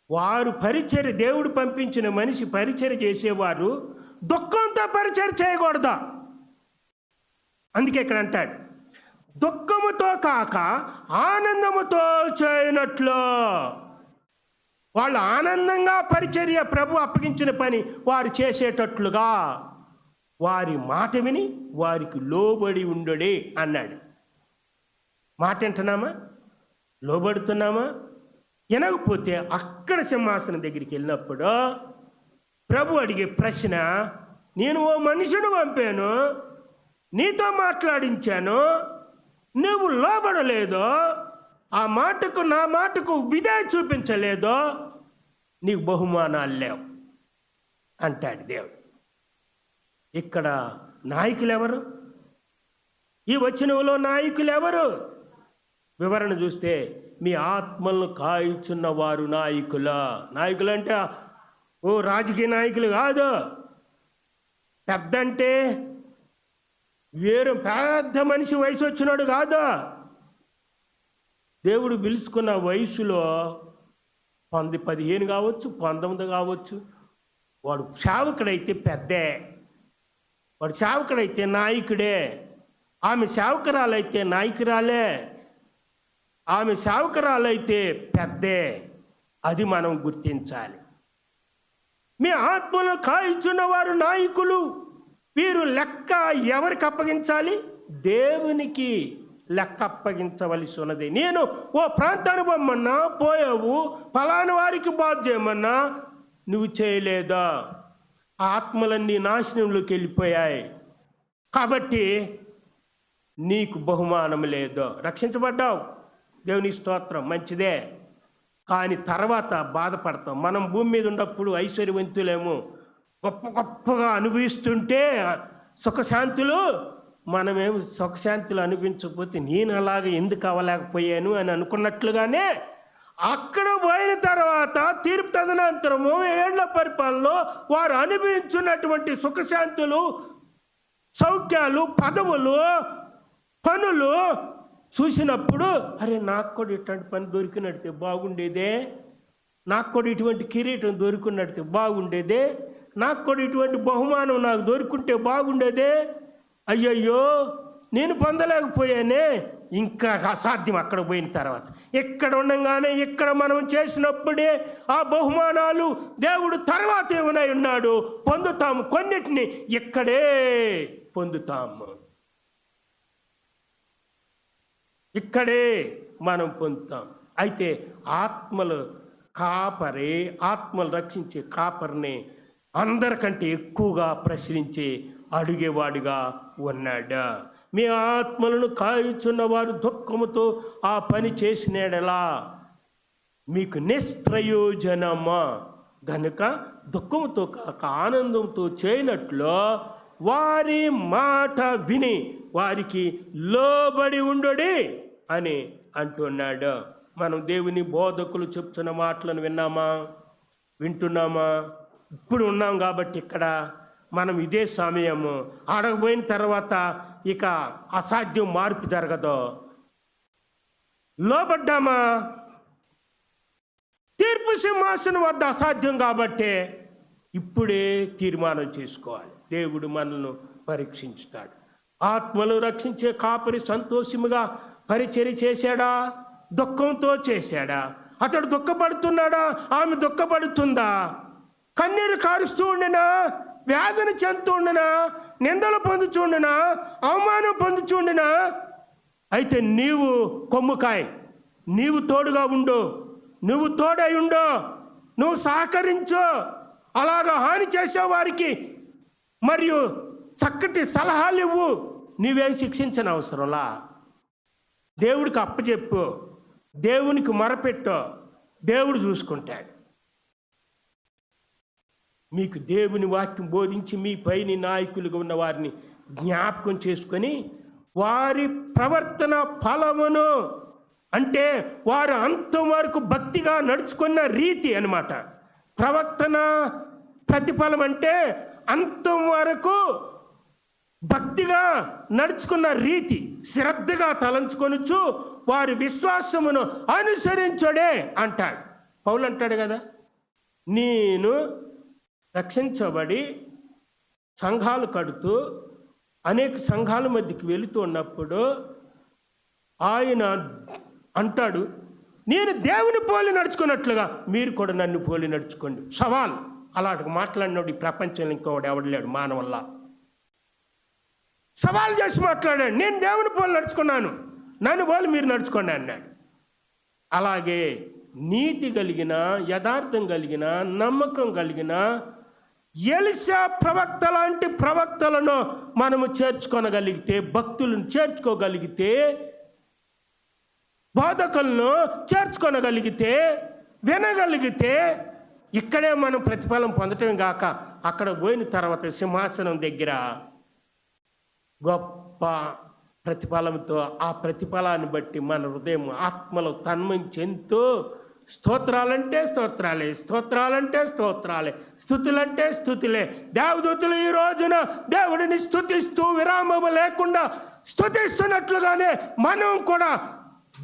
వారు పరిచర్య, దేవుడు పంపించిన మనిషి పరిచర్య చేసేవారు దుఃఖంతో పరిచర్య చేయకూడదా? అందుకే ఇక్కడ అంటాడు, దుఃఖముతో కాక ఆనందముతో చేయనట్లు. వాళ్ళు ఆనందంగా పరిచర్య, ప్రభు అప్పగించిన పని వారు చేసేటట్లుగా వారి మాట విని వారికి లోబడి ఉండడే అన్నాడు. మాట వింటున్నామా? లోబడుతున్నామా? వినకపోతే అక్కడ సింహాసనం దగ్గరికి వెళ్ళినప్పుడు ప్రభు అడిగే ప్రశ్న, నేను ఓ మనుషుడు పంపాను, నీతో మాట్లాడించాను, నువ్వు లోబడలేదో, ఆ మాటకు నా మాటకు విధేయత చూపించలేదో, నీకు బహుమానాలు లేవు అంటాడు దేవుడు. ఇక్కడ నాయకులు ఎవరు? ఈ వచనంలో నాయకులు ఎవరు? వివరణ చూస్తే మీ ఆత్మలను కాల్చున్న వారు నాయకులా. నాయకులు అంటే ఓ రాజకీయ నాయకులు కాదు. పెద్దంటే వేరు పెద్ద మనిషి వయసు వచ్చినాడు కాదు. దేవుడు పిలుచుకున్న వయసులో 15 కావచ్చు, 19 కావచ్చు. వాడు సేవకుడైతే పెద్దే, వాడు సేవకుడైతే నాయకుడే. ఆమె సేవకురాలైతే నాయకురాలే, ఆమె సేవకురాలైతే పెద్దే. అది మనం గుర్తించాలి. మీ ఆత్మలో కాల్చున్న వారు నాయకులు. వీరు లెక్క ఎవరికి అప్పగించాలి? దేవునికి లెక్క అప్పగించవలసి ఉన్నది. నేను ఓ ప్రాంతానికి పొమ్మన్నా పోయావు, ఫలానా వారికి బాధ చేయమన్నా నువ్వు చేయలేదా? ఆత్మలన్నీ నాశనంలోకి వెళ్ళిపోయాయి కాబట్టి నీకు బహుమానం లేదు. రక్షించబడ్డావు, దేవుని స్తోత్రం, మంచిదే. కానీ తర్వాత బాధపడతాం. మనం భూమి మీద ఉన్నప్పుడు ఐశ్వర్యవంతులేమో, గొప్ప గొప్పగా అనుభవిస్తుంటే సుఖశాంతులు, మనమేమి సుఖశాంతులు అనిపించకపోతే నేను అలాగే ఎందుకు అవ్వలేకపోయాను అని అనుకున్నట్లుగానే అక్కడ పోయిన తర్వాత తీర్పు తదనంతరము 7 ఏళ్ల పరిపాలనలో వారు అనుభవించున్నటువంటి సుఖశాంతులు, సౌఖ్యాలు, పదవులు, పనులు చూసినప్పుడు అరే నాకు కూడా ఇట్లాంటి పని దొరికినట్టే బాగుండేదే, నాకు కూడా ఇటువంటి కిరీటం దొరికినట్టే బాగుండేదే, నాకు కూడా ఇటువంటి బహుమానం నాకు దొరికింటే బాగుండేదే, అయ్యయ్యో నేను పొందలేకపోయానే, ఇంకా అసాధ్యం అక్కడ పోయిన తర్వాత. ఇక్కడ ఉండగానే ఇక్కడ మనం చేసినప్పుడే ఆ బహుమానాలు దేవుడు తర్వాత ఏమై ఉన్నాడు పొందుతాము. కొన్నిటిని ఇక్కడే పొందుతాము, ఇక్కడే మనం పొందుతాం. అయితే ఆత్మలు కాపరే, ఆత్మలు రక్షించే కాపరిని అందరికంటే ఎక్కువగా ప్రశ్నించే అడిగేవాడిగా ఉన్నాడు. మీ ఆత్మలను కాయుచున్న వారు దుఃఖముతో ఆ పని చేసినాడలా మీకు నిష్ప్రయోజనమా గనుక దుఃఖంతో కాక ఆనందంతో చేయనట్లు వారి మాట విని వారికి లోబడి ఉండుడి అని అంటున్నాడు. మనం దేవుని బోధకులు చెప్తున్న మాటలను వింటున్నామా? ఇప్పుడు ఉన్నాం కాబట్టి ఇక్కడ మనం ఇదే సమయము. ఆడకపోయిన తర్వాత ఇక అసాధ్యం మార్పు జరగదు. లోబడ్డామా? తీర్పు సింహాసనం వద్ద అసాధ్యం కాబట్టి ఇప్పుడే తీర్మానం చేసుకోవాలి. దేవుడు మనల్ని పరీక్షించుతాడు. ఆత్మలు రక్షించే కాపరి సంతోషముగా పరిచర్య చేశాడా? దుఃఖంతో చేశాడా? అతడు దుఃఖపడుతున్నాడా? ఆమె దుఃఖపడుతుందా? కన్నీరు కారుస్తూ ఉండినా, వేదన చెందుతూ ఉండినా, నిందలు పొందుచుండినా, అవమానం పొందుచుండినా, అయితే నీవు కొమ్ముకాయ్, నీవు తోడుగా ఉండు, నువ్వు తోడై ఉండు, నువ్వు సహకరించు. అలాగా హాని చేసేవారికి మరియు చక్కటి సలహాలు ఇవ్వు. నీవేం శిక్షించని అవసరంలా. దేవుడికి అప్పచెప్పు, దేవునికి మొరపెట్టు, దేవుడు చూసుకుంటాడు. మీకు దేవుని వాక్యం బోధించి మీ పైన నాయకులుగా ఉన్న వారిని జ్ఞాపకం చేసుకొని వారి ప్రవర్తన ఫలమును, అంటే వారు అంతం వరకు భక్తిగా నడుచుకున్న రీతి అన్నమాట. ప్రవర్తన ప్రతిఫలం అంటే అంతం వరకు భక్తిగా నడుచుకున్న రీతి, శ్రద్ధగా తలంచుకొనుచు వారి విశ్వాసమును అనుసరించుడే అంటాడు. పౌలు అంటాడు కదా, నేను రక్షించబడి సంఘాలు కడుతూ అనేక సంఘాల మధ్యకి వెళుతూ ఉన్నప్పుడు ఆయన అంటాడు, నేను దేవుని పోలి నడుచుకున్నట్లుగా మీరు కూడా నన్ను పోలి నడుచుకోండి. సవాల్. అలాంటి మాట్లాడినాడు ఈ ప్రపంచంలో ఇంకోడు ఎవడలేడు మానవల్లా. సవాల్ చేసి మాట్లాడాడు, నేను దేవుని పోలి నడుచుకున్నాను, నన్ను పోలి మీరు నడుచుకోండి అన్నాడు. అలాగే నీతి కలిగిన, యథార్థం కలిగిన, నమ్మకం కలిగిన ఎలీషా ప్రవక్త లాంటి ప్రవక్తలను మనము చేర్చుకోగలిగితే, భక్తులను చేర్చుకోగలిగితే, బోధకులను చేర్చుకోగలిగితే, వినగలిగితే, ఇక్కడే మనం ప్రతిఫలం పొందటం కాక అక్కడ పోయిన తర్వాత సింహాసనం దగ్గర గొప్ప ప్రతిఫలంతో ఆ ప్రతిఫలాన్ని బట్టి మన హృదయం ఆత్మలో తన్మయం చెందుతూ స్తోత్రాలంటే స్తోత్రాలే, స్తోత్రాలంటే స్తోత్రాలే, స్తుతులంటే స్తుతులే. దేవదూతులు ఈ రోజున దేవుడిని స్తుతిస్తూ విరామము లేకుండా స్తుతిస్తున్నట్లుగానే మనం కూడా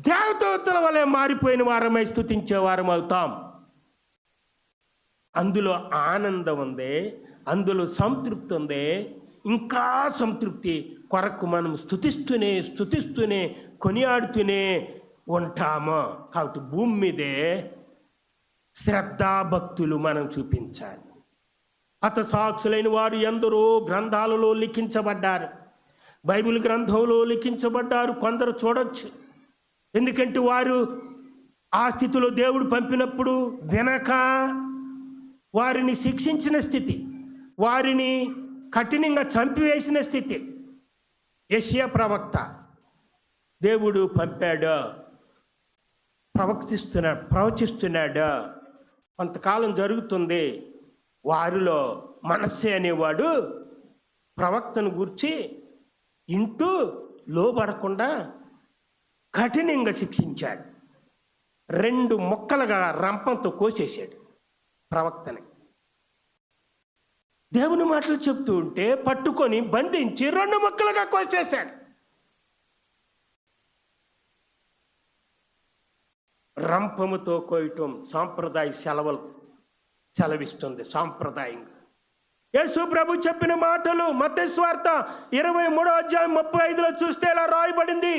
దేవదూతుల వలె మారిపోయిన వారమై స్తుతించే వారం అవుతాం. అందులో ఆనందం ఉంది, అందులో సంతృప్తి ఉంది. ఇంకా సంతృప్తి కొరకు మనం స్తుతిస్తూనే కొనియాడుతూనే ఉంటాము. కాబట్టి భూమి మీదే శ్రద్ధాభక్తులు మనం చూపించాలి. హతసాక్షులైన వారు ఎందరో గ్రంథాలలో లిఖించబడ్డారు, బైబిల్ గ్రంథంలో లిఖించబడ్డారు. కొందరు చూడొచ్చు, ఎందుకంటే వారు ఆ స్థితిలో దేవుడు పంపినప్పుడు వినక వారిని శిక్షించిన స్థితి, వారిని కఠినంగా చంపివేసిన స్థితి. యెషయా ప్రవక్త దేవుడు పంపాడు, ప్రవచిస్తున్నాడు. కొంతకాలం జరుగుతుంది. వారిలో మనస్సే అనేవాడు ప్రవక్తను గూర్చి ఇంటూ లోబడకుండా కఠినంగా శిక్షించాడు. 2 ముక్కలుగా రంపంతో కోసేశాడు ప్రవక్తని. దేవుని మాటలు చెప్తూ ఉంటే పట్టుకొని బంధించి 2 ముక్కలుగా కోసేశాడు. రంపముతో కోయటం సాంప్రదాయ సెలవిస్తుంది. సాంప్రదాయంగా యేసు ప్రభు చెప్పిన మాటలు మత్తయి సువార్త 23:35 చూస్తే ఇలా రాయబడింది,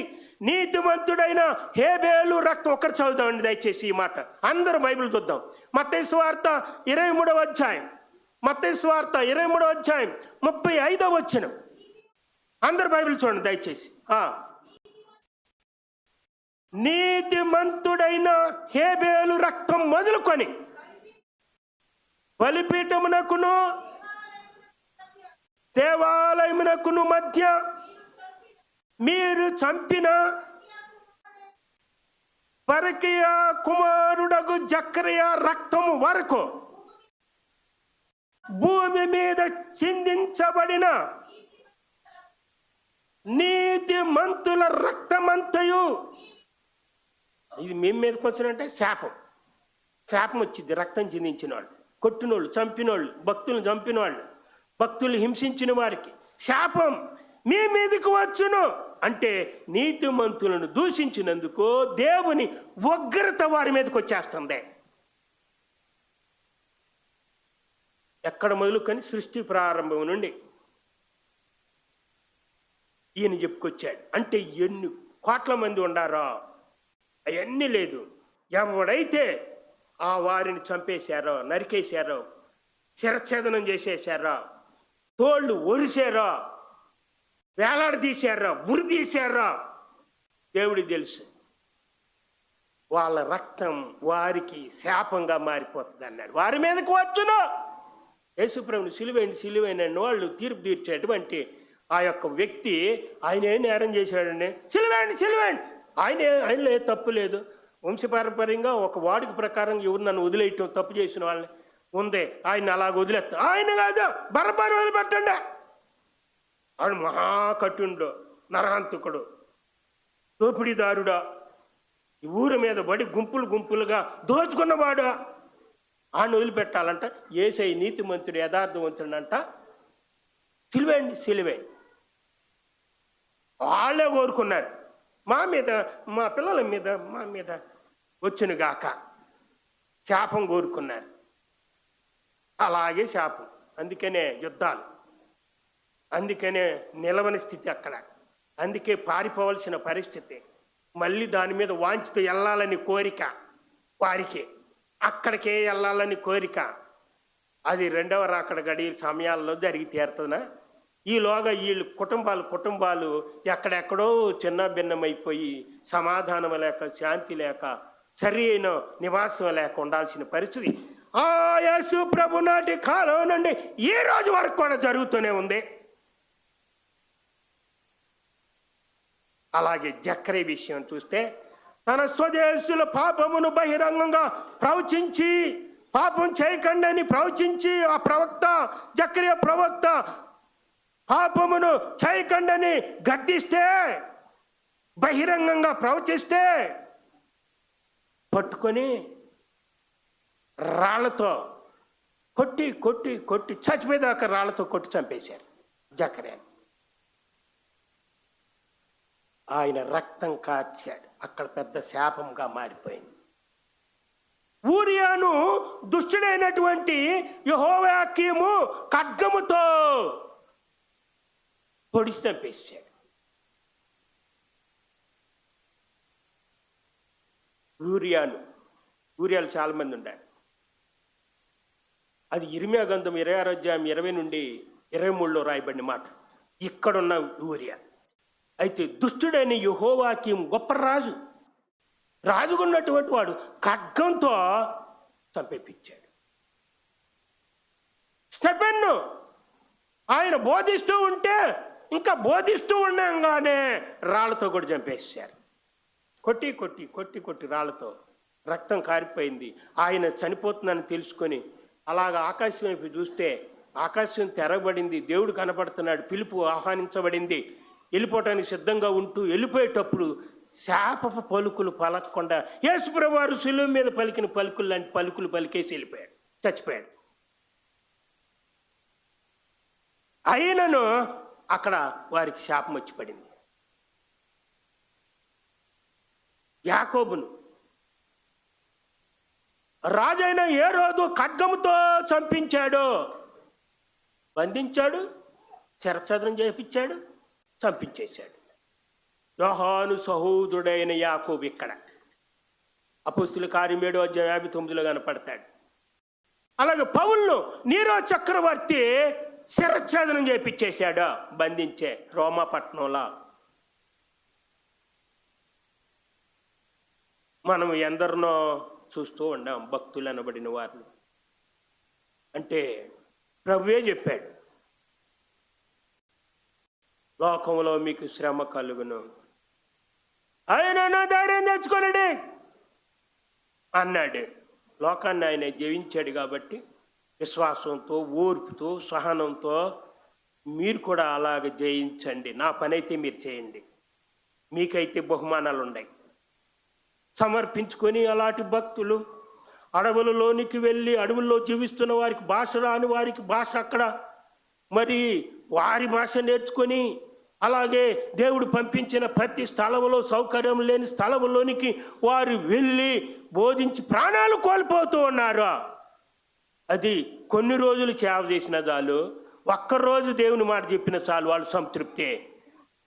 నీతిమంతుడైన హేబేలు రక్తం. ఒకరు చదువుదామండి దయచేసి ఈ మాట, అందరూ బైబిల్ చూద్దాం. మత్తయి సువార్త 23:35 అందరు బైబిల్ చూడండి దయచేసి. నీతిమంతుడైన హేబేలు రక్తం మొదలుకొని బలిపీఠమునకును దేవాలయమునకును మధ్య మీరు చంపిన బరకియ కుమారుడగు జకర్యా రక్తము వరకు భూమి మీద చిందించబడిన నీతి మంతుల రక్తమంతయు, ఇది మేము మీదకి వచ్చినంటే శాపం వచ్చింది. రక్తం చిందించిన వాళ్ళు, కొట్టినోళ్ళు, చంపినోళ్ళు, భక్తులను చంపినవాళ్ళు, భక్తులు హింసించిన వారికి శాపం మీ మీదకి వచ్చును. అంటే నీతిమంతులను దూషించినందుకు దేవుని ఉగ్రత వారి మీదకి వచ్చేస్తుంది. ఎక్కడ మొదలుకొని సృష్టి ప్రారంభం నుండి ఈయన చెప్పుకొచ్చాడు. అంటే ఎన్ని కోట్ల మంది ఉండారో అవన్నీ లేదు. ఎవడైతే ఆ వారిని చంపేశారో, నరికేశారో, శిరచ్ఛేదనం చేసేశారో, తోళ్ళు ఒరిశారో, వేలాడదీశారో, ఉరిదీశారో దేవుడికి తెలుసు. వాళ్ళ రక్తం వారికి శాపంగా మారిపోతుంది అన్నాడు. వారి మీదకి వచ్చును. యేసుప్రభుని సిలువైన వాళ్ళు తీర్పు తీర్చేటువంటి ఆ యొక్క వ్యక్తి ఆయన ఏం నేరం చేశాడండి? సిలువేయండి. ఆయనలో ఏ తప్పు లేదు. వంశపారంపర్యంగా ఒక వాడికి ప్రకారం ఎవరు నన్ను వదిలేయటం, తప్పు చేసిన వాళ్ళని ఉందే, ఆయన అలాగ వదిలేస్తా. ఆయన కాదు, బరబ్బరు వదిలిపెట్టండి. ఆయన మహాకటుండు, నరహంతకుడు, దోపిడీదారుడా, ఈ ఊరి మీద పడి గుంపులుగా దోచుకున్నవాడు. ఆయన వదిలిపెట్టాలంట. యేసయ్య నీతిమంతుడు, యథార్థవంతుడు అంట. సిలువేయండి. వాళ్ళే కోరుకున్నారు, మా మీద, మా పిల్లల మీద, మా మీద వచ్చును గాక. శాపం కోరుకున్నారు. అలాగే శాపం. అందుకనే యుద్ధాలు, అందుకనే నిలవని స్థితి అక్కడ, అందుకే పారిపోవలసిన పరిస్థితి. మళ్ళీ దాని మీద వాంఛతో వెళ్ళాలని కోరిక వారికి, అక్కడికే వెళ్ళాలని కోరిక. అది రెండవ రాకడ గడియ సమయాల్లో జరిగి తీరుతుందా? ఈలోగా వీళ్ళు కుటుంబాలు ఎక్కడెక్కడో చిన్న భిన్నమైపోయి సమాధానం లేక, శాంతి లేక, సరి అయిన నివాసం లేక ఉండాల్సిన పరిస్థితి ఆ యేసు ప్రభు నాటి కాలం నుండి ఈ రోజు వరకు కూడా జరుగుతూనే ఉంది. అలాగే జకర్యా విషయం చూస్తే, తన స్వదేశుల పాపమును బహిరంగంగా ప్రవచించి, పాపం చేయకండి అని ప్రవచించి, ఆ ప్రవక్త జకర్యా ప్రవక్త పాపమును చేయకండి అని గద్దిస్తే, బహిరంగంగా ప్రవచిస్తే, పట్టుకొని రాళ్లతో కొట్టి చచ్చిపోయేదాకా రాళ్లతో కొట్టి చంపేశారు జకర్యాని. ఆయన రక్తం కార్చాడు. అక్కడ పెద్ద శాపంగా మారిపోయింది. ఊరియాను దుష్టుడైనటువంటి యెహోయాకీము ఖడ్గముతో పొడిచి చంపేశాడు. ఊరియాలు చాలా మంది ఉండారు. అది ఇర్మియా గ్రంథం 26 అధ్యాయం 20 నుండి 23లో రాయబడిన మాట. ఇక్కడున్న ఊరియా అయితే దుష్టుడైన యెహోయాకీము గొప్ప రాజుకున్నటువంటి వాడు ఖడ్గంతో చంపేపించాడు. స్టెఫెన్ను ఆయన బోధిస్తూ ఉంటే, ఇంకా బోధిస్తూ ఉండగానే రాళ్లతో కూడా చంపేశారు. కొట్టి రాళ్లతో రక్తం కారిపోయింది. ఆయన చనిపోతుందని తెలుసుకొని అలాగ ఆకాశం వైపు చూస్తే ఆకాశం తెరబడింది. దేవుడు కనపడుతున్నాడు. పిలుపు ఆహ్వానించబడింది. వెళ్ళిపోవటానికి సిద్ధంగా ఉంటూ వెళ్ళిపోయేటప్పుడు శాపపు పలుకులు పలకకుండా యేసుప్రభు వారు శిలువ మీద పలికిన పలుకులు లాంటి పలుకులు పలికేసి వెళ్ళిపోయాడు, చచ్చిపోయాడు. అయినను అక్కడ వారికి శాపం వచ్చి పడింది. యాకోబును రాజైన హేరోదు ఖడ్గముతో చంపించాడు, బంధించాడు, శిరచ్ఛేదనం చేయించాడు, చంపించేశాడు. యోహాను సహోదరుడైన యాకోబు ఇక్కడ అపోస్తుల కార్యం 7వ అధ్యాయం 59లో కనపడతాడు. అలాగే పౌలును నీరో చక్రవర్తి శిరచ్ఛేదనం చేయించేశాడు, బంధించే రోమాపట్నంలో. మనం ఎందరినో చూస్తూ ఉన్నాం భక్తులు అనబడిన వారిని. అంటే ప్రభువే చెప్పాడు, లోకంలో మీకు శ్రమ కలుగును, ఆయన ధైర్యం తెచ్చుకోనండి అన్నాడు. లోకాన్ని ఆయన జయించాడు కాబట్టి విశ్వాసంతో, ఓర్పుతో, సహనంతో మీరు కూడా అలాగ జయించండి. నా పని అయితే మీరు చేయండి, మీకైతే బహుమానాలు ఉన్నాయి. సమర్పించుకొని అలాంటి భక్తులు అడవులలోనికి వెళ్ళి అడవుల్లో జీవిస్తున్న వారికి భాష రాని వారికి భాష అక్కడ మరి వారి భాష నేర్చుకొని, అలాగే దేవుడు పంపించిన ప్రతి స్థలంలో సౌకర్యం లేని స్థలంలోనికి వారు వెళ్ళి బోధించి ప్రాణాలు కోల్పోతూ ఉన్నారు. అది కొన్ని రోజులు సేవ చేసిన చాలు, ఒక్కరోజు దేవుని మాట చెప్పిన చాలు వాళ్ళు సంతృప్తే.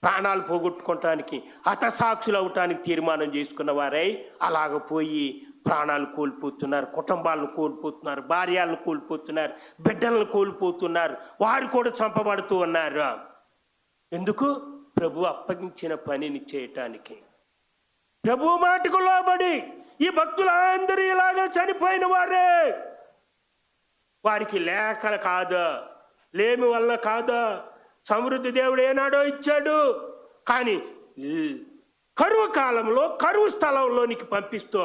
ప్రాణాలు పోగొట్టుకోవటానికి, హతసాక్షులు అవటానికి తీర్మానం చేసుకున్న వారై అలాగ పోయి ప్రాణాలు కోల్పోతున్నారు, కుటుంబాలను కోల్పోతున్నారు, భార్యలను కోల్పోతున్నారు, బిడ్డలను కోల్పోతున్నారు, వారు కూడా చంపబడుతూ ఉన్నారు. ఎందుకు? ప్రభు అప్పగించిన పనిని చేయటానికి. ప్రభు మాటకు లోబడి ఈ భక్తులందరూ ఇలాగే చనిపోయిన వారే. వారికి లేఖలు కాదు, లేమి వల్ల కాదు, సమృద్ధి దేవుడు ఏనాడో ఇచ్చాడు. కానీ కరువు కాలంలో కరువు స్థలంలోనికి పంపిస్తూ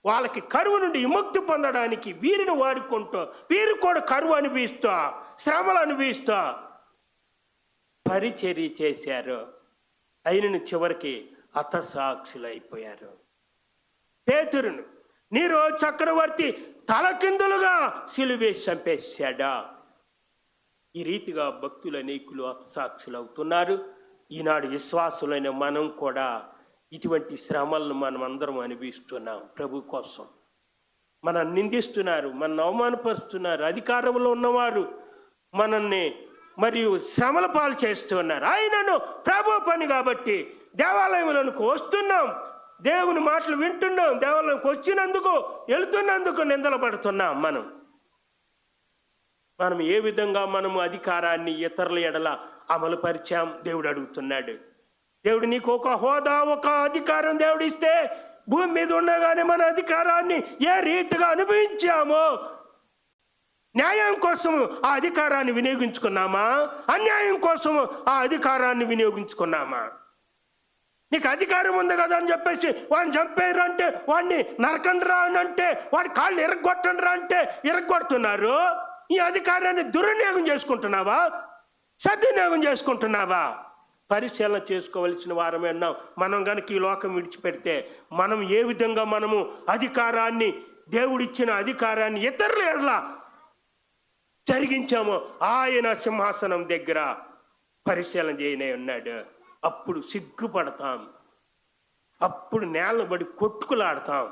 వాళ్ళకి కరువు నుండి విముక్తి పొందడానికి వీరిని వాడుకుంటూ, వీరు కూడా కరువు అనుభవిస్తూ, శ్రమలు అనుభవిస్తూ పరిచర్య చేశారు. అయినను చివరికి హతసాక్షులు అయిపోయారు. పేతురును నీరో చక్రవర్తి తలకిందులుగా సిలువేసి చంపేశాడా. ఈ రీతిగా భక్తులు అనేకులు హతసాక్షులు అవుతున్నారు. ఈనాడు విశ్వాసులైన మనం కూడా ఇటువంటి శ్రమలను మనం అందరం అనుభవిస్తున్నాం. ప్రభు కోసం మనం నిందిస్తున్నారు, మన అవమానపరుస్తున్నారు. అధికారంలో ఉన్నవారు మనల్ని మరియు శ్రమల పాలు చేస్తున్నారు. అయినను ప్రభు పని కాబట్టి దేవాలయంలోనికి వస్తున్నాం, దేవుని మాటలు వింటున్నాం, దేవాలయంకి వచ్చినందుకు వెళుతున్నందుకు నిందలు పడుతున్నాం. మనం ఏ విధంగా మనము అధికారాన్ని ఇతరుల ఎడల అమలుపరిచాం దేవుడు అడుగుతున్నాడు. దేవుడు నీకు ఒక హోదా, ఒక అధికారం దేవుడు ఇస్తే భూమి మీద ఉండగానే మన అధికారాన్ని ఏ రీతిగా అనుభవించామో, న్యాయం కోసము ఆ అధికారాన్ని వినియోగించుకున్నామా, అన్యాయం కోసము ఆ అధికారాన్ని వినియోగించుకున్నామా? నీకు అధికారం ఉంది కదా అని చెప్పేసి వాడిని చంపేయరు అంటే, వాడిని నరకండి రా అని అంటే, వాడి కాళ్ళు ఇరగొట్టండి రా అంటే ఇరగొడుతున్నారు. ఈ అధికారాన్ని దుర్వినియోగం చేసుకుంటున్నావా, సద్వినియోగం చేసుకుంటున్నావా? పరిశీలన చేసుకోవలసిన వారమే ఉన్నాం. మనం కనుక ఈ లోకం విడిచిపెడితే మనం ఏ విధంగా మనము అధికారాన్ని, దేవుడిచ్చిన అధికారాన్ని ఇతరుల ఎడల జరిగించామో ఆయన సింహాసనం దగ్గర పరిశీలన చేయనే ఉన్నాడు. అప్పుడు సిగ్గుపడతాం, అప్పుడు నేలబడి కొట్టుకులాడతాం.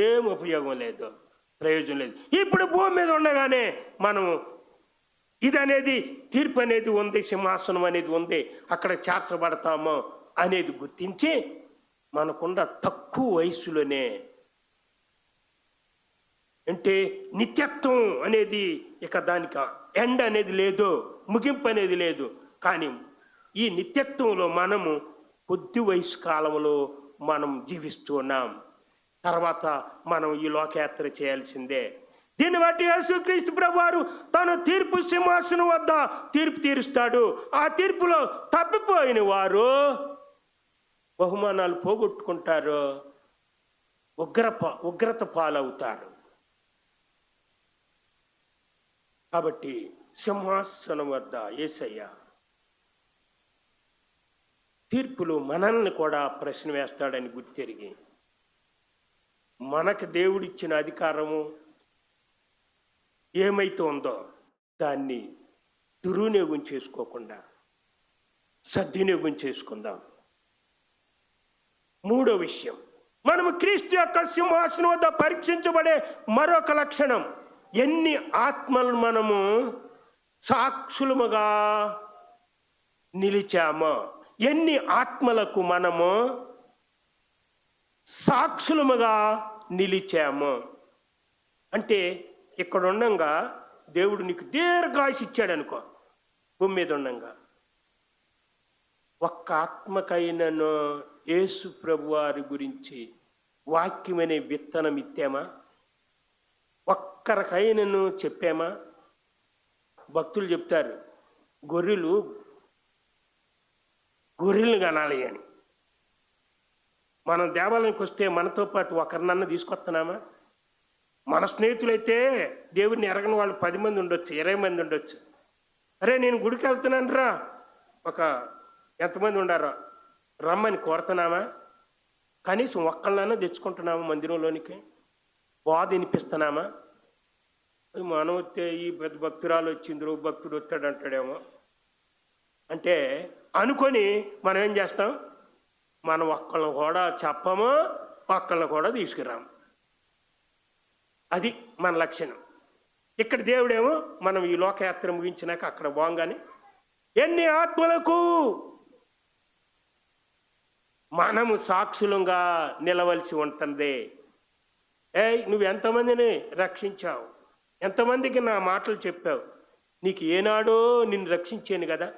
ఏం ఉపయోగం లేదు, ప్రయోజనం లేదు. ఇప్పుడు భూమి మీద ఉండగానే మనము ఇది అనేది, తీర్పు అనేది ఉంది, సింహాసనం అనేది ఉంది, అక్కడ చేర్చబడతామో అనేది గుర్తించి మనకున్న తక్కువ వయసులోనే, అంటే నిత్యత్వం అనేది ఇక దానికి ఎండ్ అనేది లేదు, ముగింపు అనేది లేదు. కానీ ఈ నిత్యత్వంలో మనము కొద్ది వయసు కాలంలో మనం జీవిస్తూ ఉన్నాం. తర్వాత మనం ఈ లోకయాత్ర చేయాల్సిందే. దీన్ని బట్టి యేసుక్రీస్తు ప్రభువారు తన తీర్పు సింహాసనం వద్ద తీర్పు తీరుస్తాడు. ఆ తీర్పులో తప్పిపోయిన వారు బహుమానాలు పోగొట్టుకుంటారు, ఉగ్రత పాలవుతారు. కాబట్టి సింహాసనం వద్ద యేసయ్య తీర్పులు మనల్ని కూడా ప్రశ్న వేస్తాడని గుర్తెరిగి, మనకు దేవుడిచ్చిన అధికారము ఏమైతే ఉందో దాన్ని దుర్వినియోగం చేసుకోకుండా సద్వినియోగం చేసుకుందాం. మూడో విషయం, మనము క్రీస్తు యొక్క సింహాసనం వద్ద పరీక్షించబడే మరొక లక్షణం, ఎన్ని ఆత్మలను మనము సాక్షులముగా నిలిచామో, ఎన్ని ఆత్మలకు మనము సాక్షులముగా నిలిచాము. అంటే ఇక్కడ ఉండంగా దేవుడు నీకు దీర్ఘాయుసు ఇచ్చాడు అనుకో, భూమి మీద ఉండంగా ఒక్క ఆత్మకైనను యేసు ప్రభు వారి గురించి వాక్యం అనే విత్తనం ఇత్తామా? ఒక్కరికైనను చెప్పామా? భక్తులు చెప్తారు, గొర్రెలు గొర్రెలను కనాలి అని. మనం దేవాలయానికి వస్తే మనతో పాటు ఒకరినన్నా తీసుకొస్తున్నామా? మన స్నేహితులైతే దేవుడిని ఎరగని వాళ్ళు 10 మంది ఉండొచ్చు, 20 మంది ఉండొచ్చు. అరే నేను గుడికి వెళ్తున్నాను రా, ఒక ఎంతమంది ఉండారో రమ్మని కోరుతున్నామా? కనీసం ఒక్కళ్ళన్నా తెచ్చుకుంటున్నామా మందిరంలోనికి? బోధ వినిపిస్తున్నామా? మనం వస్తే ఈ పెద్ద భక్తురాలు వచ్చిందిరో, భక్తుడు వచ్చాడు అంటాడేమో అంటే అనుకొని మనం ఏం చేస్తాం? మనం ఒక్కళ్ళని కూడా చెప్పము, ఒక్కళ్ళని కూడా తీసుకురాము. అది మన లక్షణం. ఇక్కడ దేవుడేమో మనం ఈ లోకయాత్ర ముగించినాక అక్కడ పోగానే ఎన్ని ఆత్మలకు మనము సాక్షులంగా నిలవలసి ఉంటుంది. నువ్వు ఎంతమందిని రక్షించావు, ఎంతమందికి నా మాటలు చెప్పావు, నీకు ఏనాడో నిన్ను రక్షించాను కదా,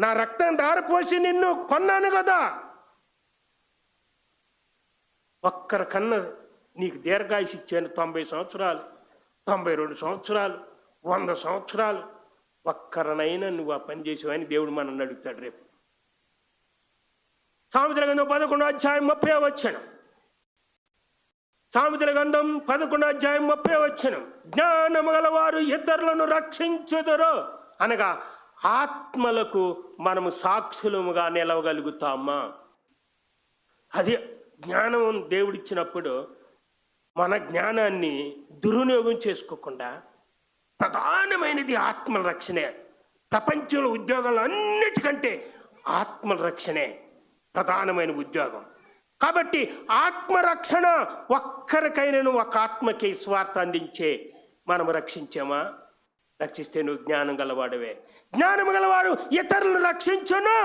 నా రక్తం దారిపోసి నిన్ను కొన్నాను కదా. ఒక్కరికన్నా నీకు దీర్ఘాయుష్ ఇచ్చాను, 90 సంవత్సరాలు, 92 సంవత్సరాలు, 100 సంవత్సరాలు. ఒక్కరనైనా నువ్వు ఆ పని చేసావని దేవుడు మనల్ని అడుగుతాడు రేపు. సామెతల గ్రంథం 11వ అధ్యాయం 30వ వచనం. సామెతల గ్రంథం 11వ అధ్యాయం 30వ వచనం. జ్ఞానము గలవారు ఇతరులను రక్షించుదురు అనగా ఆత్మలకు మనము సాక్షులముగా నిలవగలుగుతామా? అది జ్ఞానం దేవుడిచ్చినప్పుడు మన జ్ఞానాన్ని దుర్వినియోగం చేసుకోకుండా ప్రధానమైనది ఆత్మల రక్షణే. ప్రపంచంలో ఉద్యోగాలు అన్నిటికంటే ఆత్మల రక్షణే ప్రధానమైన ఉద్యోగం. కాబట్టి ఆత్మరక్షణ ఒక్కరికైనా ఒక ఆత్మకి స్వార్థ అందించే మనము రక్షించామా? రక్షిస్తే నువ్వు జ్ఞానం గలవాడవే. జ్ఞానం గలవారు ఇతరులను రక్షించును.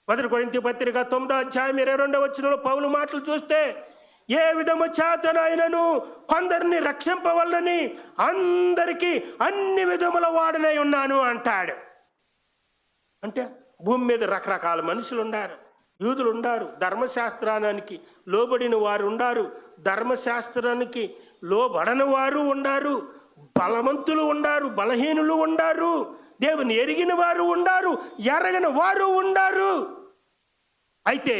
1 కొరింథీ పత్రిక 9వ అధ్యాయం 22వ వచనంలో పౌలు మాటలు చూస్తే, ఏ విధము చేతనైనను కొందరిని రక్షింపవల్లని అందరికీ అన్ని విధముల వాడనై ఉన్నాను అంటాడు. అంటే భూమి మీద రకరకాల మనుషులు ఉన్నారు. యూదులు ఉండారు, ధర్మశాస్త్రానికి లోబడిన వారు ఉండారు, ధర్మశాస్త్రానికి లోబడని వారు ఉండారు, బలవంతులు ఉండారు, బలహీనులు ఉండారు, దేవుని ఎరిగిన వారు ఉండారు, ఎరగని వారు ఉండారు. అయితే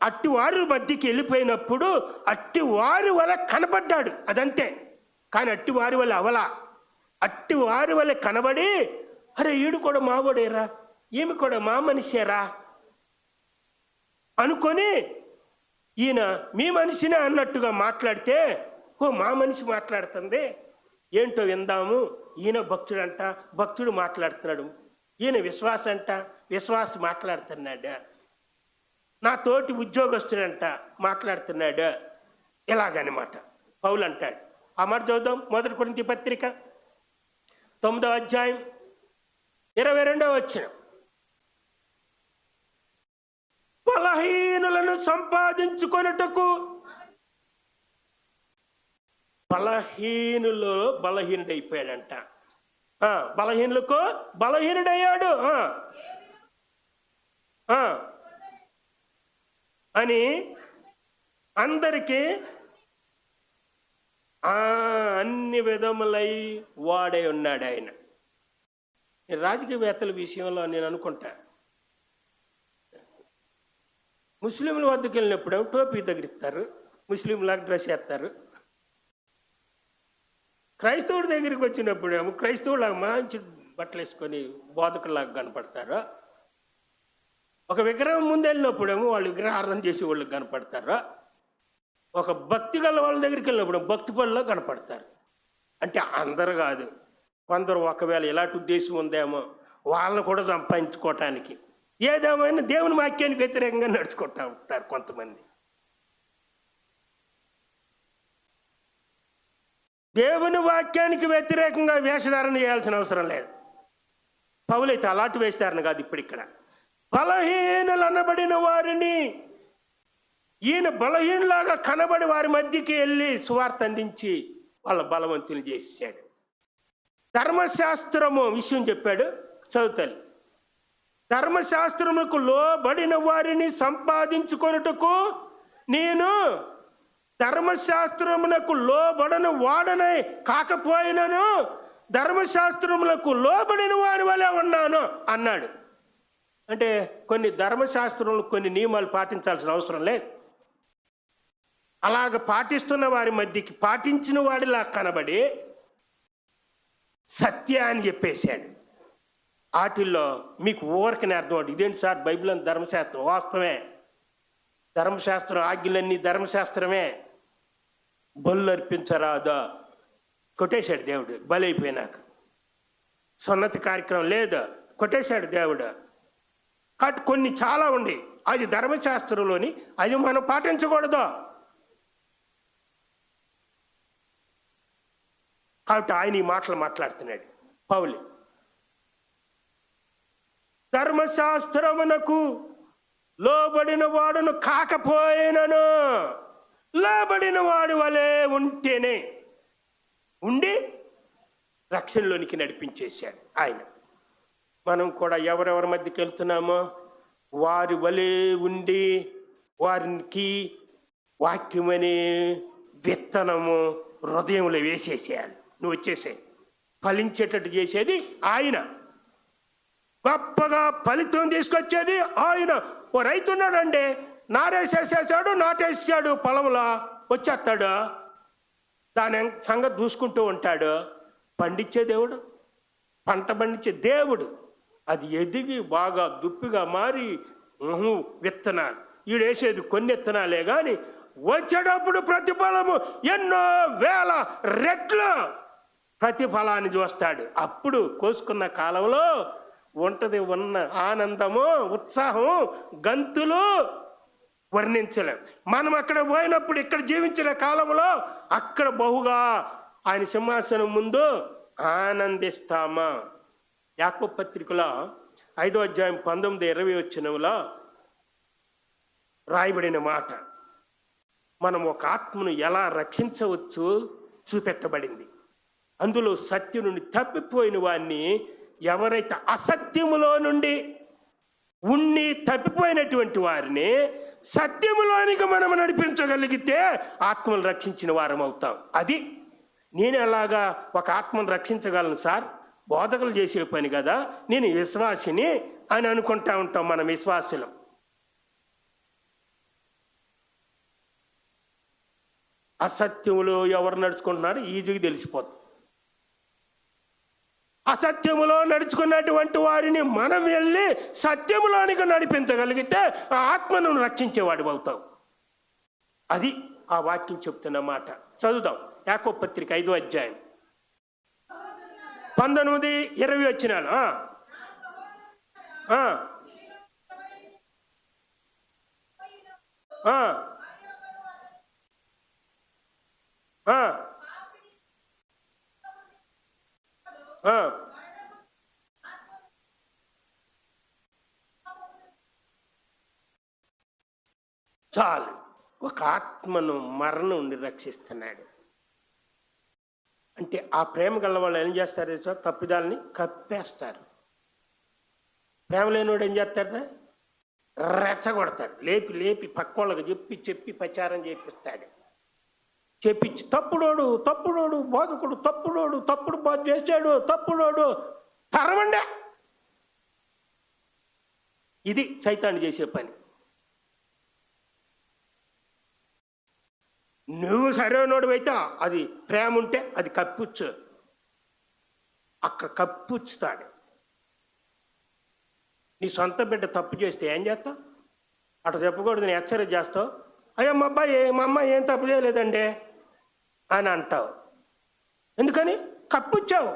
అట్టి వారి మధ్యకి వెళ్ళిపోయినప్పుడు అట్టి వారి వల్ల కనబడ్డాడు, అదంతే. కానీ అట్టి వారి వల్ల అవలా. అట్టి వారి వల్ల కనబడి, అరే ఈడు కూడా మావోడేరా, ఈమె కూడా మా మనిషేరా అనుకొని ఈయన మీ మనిషినే అన్నట్టుగా మాట్లాడితే, ఓ మా మనిషి మాట్లాడుతుంది ఏంటో విందాము. ఈయన భక్తుడంట, భక్తుడు మాట్లాడుతున్నాడు. ఈయన విశ్వాస అంట, విశ్వాసి మాట్లాడుతున్నాడు. నా తోటి ఉద్యోగస్తుడంట మాట్లాడుతున్నాడు. ఇలాగనమాట పౌలు అంటాడు. ఆ మాట చదువుదాం. 1 కొరింథీ పత్రిక 9వ అధ్యాయం 22వ వచనం. బలహీనులను సంపాదించుకొనుటకు, బలహీనులో బలహీనుడైపోయాడంట. బలహీనులకు బలహీనుడయ్యాడు అని అందరికీ అన్ని విధములై వాడే ఉన్నాడు ఆయన. రాజకీయవేత్తల విషయంలో నేను అనుకుంటా, ముస్లింల వద్దకు వెళ్ళినప్పుడేమో టోపీ తగిలిస్తారు, ముస్లింలాగా డ్రెస్ వేస్తారు. క్రైస్తవుడి దగ్గరికి వచ్చినప్పుడేమో క్రైస్తవులాగా మంచి బట్టలు వేసుకొని బోధకులాగా కనపడతారు. ఒక విగ్రహం ముందు వెళ్ళినప్పుడేమో వాళ్ళు విగ్రహార్థం చేసి వాళ్ళకి కనపడతారు. ఒక భక్తి గల వాళ్ళ దగ్గరికి వెళ్ళినప్పుడు భక్తి పనుల్లో కనపడతారు. అంటే అందరు కాదు, కొందరు ఒకవేళ ఇలాంటి ఉద్దేశం ఉందేమో వాళ్ళని కూడా సంపాదించుకోవటానికి ఏదేమైనా దేవుని వాక్యానికి వ్యతిరేకంగా నడుచుకుంటా ఉంటారు కొంతమంది. దేవుని వాక్యానికి వ్యతిరేకంగా వేషధారణ చేయాల్సిన అవసరం లేదు. పౌలైతే అలాంటి వేషధారణ కాదు. ఇప్పుడు ఇక్కడ బలహీనులు అనబడిన వారిని ఈయన బలహీనులాగా కనబడి వారి మధ్యకి వెళ్ళి సువార్త అందించి వాళ్ళ బలవంతులు చేశాడు. ధర్మశాస్త్రము విషయం చెప్పాడు, చదువుతాలి. ధర్మశాస్త్రములకు లోబడిన వారిని సంపాదించుకొనుటకు నేను ధర్మశాస్త్రమునకు లోబడని వాడనే కాకపోయినను ధర్మశాస్త్రములకు లోబడిన వారి వలె ఉన్నాను అన్నాడు. అంటే కొన్ని ధర్మశాస్త్రంలో కొన్ని నియమాలు పాటించాల్సిన అవసరం లేదు. అలాగ పాటిస్తున్న వారి మధ్యకి పాటించిన వాడిలా కనబడి సత్య అని చెప్పేశాడు. వాటిల్లో మీకు ఊరకనే అర్థం అవుతుంది. ఇదేంటి సార్ బైబిల్ అని ధర్మశాస్త్రం? వాస్తవమే, ధర్మశాస్త్రం ఆజ్ఞలన్నీ ధర్మశాస్త్రమే. బలు అర్పించరాదా కొట్టేశాడు దేవుడు. బలైపోయినాక సున్నతి కార్యక్రమం లేదు, కొట్టేశాడు దేవుడు. కాబట్టి కొన్ని చాలా ఉండి అది ధర్మశాస్త్రంలోని, అది మనం పాటించకూడదు. కాబట్టి ఆయన ఈ మాటలు మాట్లాడుతున్నాడు పౌలు. ధర్మశాస్త్రమునకు లోబడిన వాడును కాకపోయినను లోబడిన వాడి వలె ఉంటేనే ఉండి రక్షణలోనికి నడిపించేశాడు ఆయన. మనం కూడా ఎవరెవరి మధ్యకి వెళ్తున్నామో వారి వలె ఉండి వారికి వాక్యమనే విత్తనము హృదయంలో వేసేసేయాలి. నువ్వు వచ్చేసే ఫలించేటట్టు చేసేది ఆయన, గొప్పగా ఫలితం తీసుకొచ్చేది ఆయన. ఓ రైతు ఉన్నాడండి, నారేసేసేసాడు, నాటేసాడు, పొలంలో వచ్చేస్తాడు, దాని సంగతి చూసుకుంటూ ఉంటాడు. పండించే దేవుడు, పంట పండించే దేవుడు. అది ఎదిగి బాగా దుప్పిగా మారి విత్తనాలు ఈడేసేది కొన్ని విత్తనాలే కానీ వచ్చేటప్పుడు ప్రతిఫలము ఎన్నో వేల రెట్లు ప్రతిఫలాన్ని చూస్తాడు. అప్పుడు కోసుకున్న కాలంలో ఉంటది ఉన్న ఆనందము, ఉత్సాహం, గంతులు వర్ణించలేం. మనం అక్కడ పోయినప్పుడు ఇక్కడ జీవించిన కాలంలో అక్కడ బహుగా ఆయన సింహాసనం ముందు ఆనందిస్తామా. యాకోబు పత్రికలో 5వ అధ్యాయం 19-20 వచనంలో రాయబడిన మాట, మనం ఒక ఆత్మను ఎలా రక్షించవచ్చు చూపెట్టబడింది. అందులో సత్యం నుండి తప్పిపోయిన వాడిని, ఎవరైతే అసత్యములో నుండి ఉండి తప్పిపోయినటువంటి వారిని సత్యములోనికి మనం నడిపించగలిగితే ఆత్మను రక్షించిన వారం అవుతాం. అది నేను ఎలాగా ఒక ఆత్మను రక్షించగలను సార్, బోధకులు చేసే పని కదా, నేను విశ్వాసిని అని అనుకుంటా ఉంటాం మనం విశ్వాసులం. అసత్యములో ఎవరు నడుచుకుంటున్నారో ఈజీగా తెలిసిపోతుంది. అసత్యములో నడుచుకున్నటువంటి వారిని మనం వెళ్ళి సత్యములోనికి నడిపించగలిగితే ఆ ఆత్మను రక్షించేవాడు అవుతావు. అది ఆ వాక్యం చెప్తున్న మాట. చదువుదాం యాకోబు పత్రిక 5వ అధ్యాయం 19-20 వచనాలు. చాలు, ఒక ఆత్మను మరణం నుండి రక్షిస్తున్నాడు. అంటే ఆ ప్రేమ గల వాళ్ళు ఏం చేస్తారు సార్, తప్పిదాలని కప్పేస్తారు. ప్రేమ లేనివాడు ఏం చేస్తాడు, రెచ్చగొడతాడు, లేపి లేపి పక్కోళ్ళకి చెప్పి ప్రచారం చేపిస్తాడు. చెప్పించి తప్పుడోడు తప్పుడోడు బోధకుడు తప్పుడోడు తప్పుడు బోధ చేశాడు తప్పుడోడు తరవండే. ఇది సైతాన్ని చేసే పని. నువ్వు సరైనోడు అయితే అది ప్రేమ ఉంటే అది కప్పుచ్చు, అక్కడ కప్పుచ్చుతాడు. నీ సొంత బిడ్డ తప్పు చేస్తే ఏం చేస్తావు, అటు చెప్పకూడదు, నేను హెచ్చరిక చేస్తావు. అయ్యో మా అమ్మాయి ఏం తప్పు చేయలేదండి అని అంటావు. ఎందుకని కప్పుచ్చావు.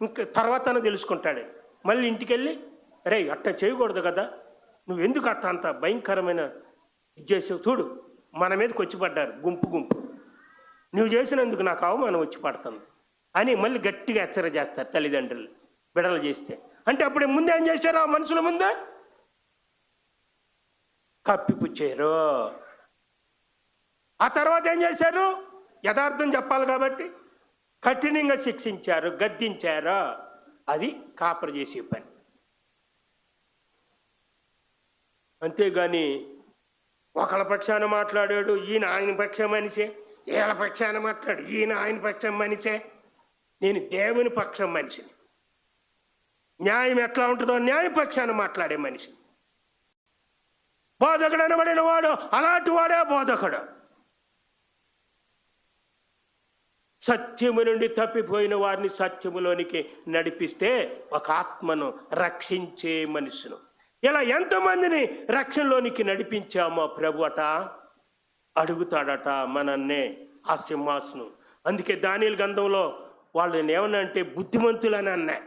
ఇంక తర్వాత తెలుసుకుంటాడు. మళ్ళీ ఇంటికి వెళ్ళి రే అట్ట చేయకూడదు కదా, నువ్వు ఎందుకు అట్ట అంత భయంకరమైన ఇది చేసావు, చూడు మన మీదకి వచ్చి పడ్డారు గుంపు, నువ్వు చేసినందుకు నాకు అవమానం వచ్చి పడుతుంది అని మళ్ళీ గట్టిగా హెచ్చరిక చేస్తారు తల్లిదండ్రులు బిడలు చేస్తే. అంటే అప్పుడు ముందు ఏం చేశారు, ఆ మనుషుల ముందే కప్పిపుచ్చారు. ఆ తర్వాత ఏం చేశారు, యథార్థం చెప్పాలి కాబట్టి కఠినంగా శిక్షించారు, గద్దించారు. అది కాపరి చేసే పని. అంతేగాని ఒకళ్ళ పక్షాన మాట్లాడాడు ఈయన ఆయన పక్షం మనిషే, వీళ్ళ పక్షాన మాట్లాడు ఈయన ఆయన పక్షం మనిషే. నేను దేవుని పక్షం మనిషిని, న్యాయం ఎట్లా ఉంటుందో న్యాయ పక్షాన మాట్లాడే మనిషిని. బోధకుడు అనబడిన వాడు అలాంటి వాడే బోధకుడు. సత్యము నుండి తప్పిపోయిన వారిని సత్యములోనికి నడిపిస్తే ఒక ఆత్మను రక్షించే మనుషును. ఇలా ఎంతమందిని రక్షణలోనికి నడిపించామో ప్రభు అడుగుతాడట మనన్నే ఆ సింహాసనం. అందుకే దానియేలు గ్రంథంలో వాళ్ళని ఏమన్నా అంటే బుద్ధిమంతులని అన్నాయి.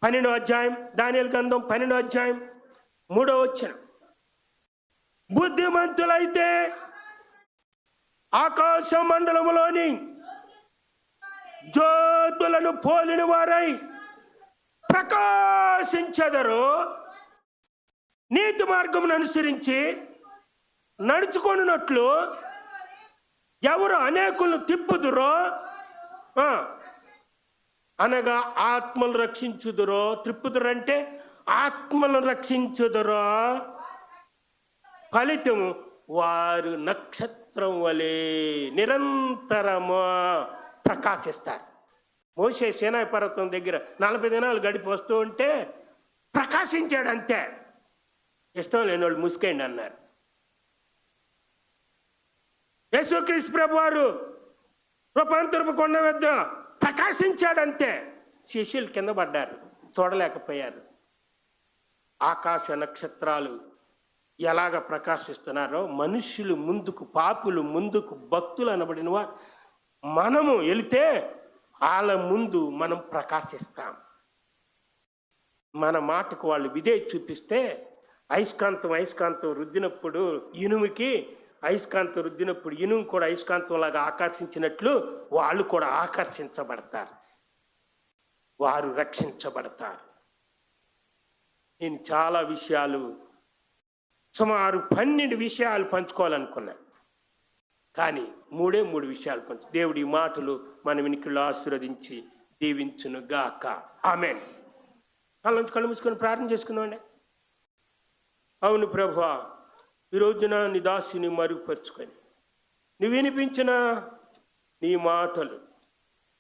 12వ అధ్యాయం, దానియేలు గ్రంథం 12వ అధ్యాయం 3వ వచనం. బుద్ధిమంతులైతే ఆకాశ మండలములోని జ్యోతులను పోలిన వారై ప్రకాశించెదరు. నీతి మార్గమును అనుసరించి నడుచుకొనున్నట్లు ఎవరు అనేకులను తిప్పుదురో అనగా ఆత్మలు రక్షించుదురో. త్రిప్పుదురంటే ఆత్మలను రక్షించుదురో. ఫలితము వారు నక్షత్రం వలె నిరంతరము ప్రకాశిస్తారు. మోషే సీనాయి పర్వతం దగ్గర 40 దినాలు గడిపి వస్తూ ఉంటే ప్రకాశించాడు అంతే. ఇష్టం లేని వాళ్ళు ముసుకేయండి అన్నారు. యేసుక్రీస్తు ప్రభు వారు రూపాంతరపు కొండ వద్ద ప్రకాశించాడంతే. శిష్యులు కింద పడ్డారు, చూడలేకపోయారు. ఆకాశ నక్షత్రాలు ఎలాగ ప్రకాశిస్తున్నారో మనుష్యులు ముందుకు, పాపులు ముందుకు, భక్తులు అనబడిన వారు మనము వెళితే వాళ్ళ ముందు మనం ప్రకాశిస్తాం. మన మాటకు వాళ్ళు విధేయత చూపిస్తే అయస్కాంతం రుద్దినప్పుడు ఇనుముకి అయస్కాంతం రుద్దినప్పుడు ఇనుము కూడా అయస్కాంతంలాగా ఆకర్షించినట్లు వాళ్ళు కూడా ఆకర్షించబడతారు, వారు రక్షించబడతారు. నేను చాలా విషయాలు, సుమారు 12 విషయాలు పంచుకోవాలనుకున్నాను. కానీ 3 విషయాలు దేవుడి మాటలు మన వినికిలో ఆశీర్వదించి దీవించును గాక. ఆమేన్. కళ్ళు మూసుకొని ప్రార్థన చేసుకుందామండి. అవును ప్రభువా, ఈ రోజున నీ దాసుని మరుగుపరుచుకొని నువ్వు వినిపించిన నీ మాటలు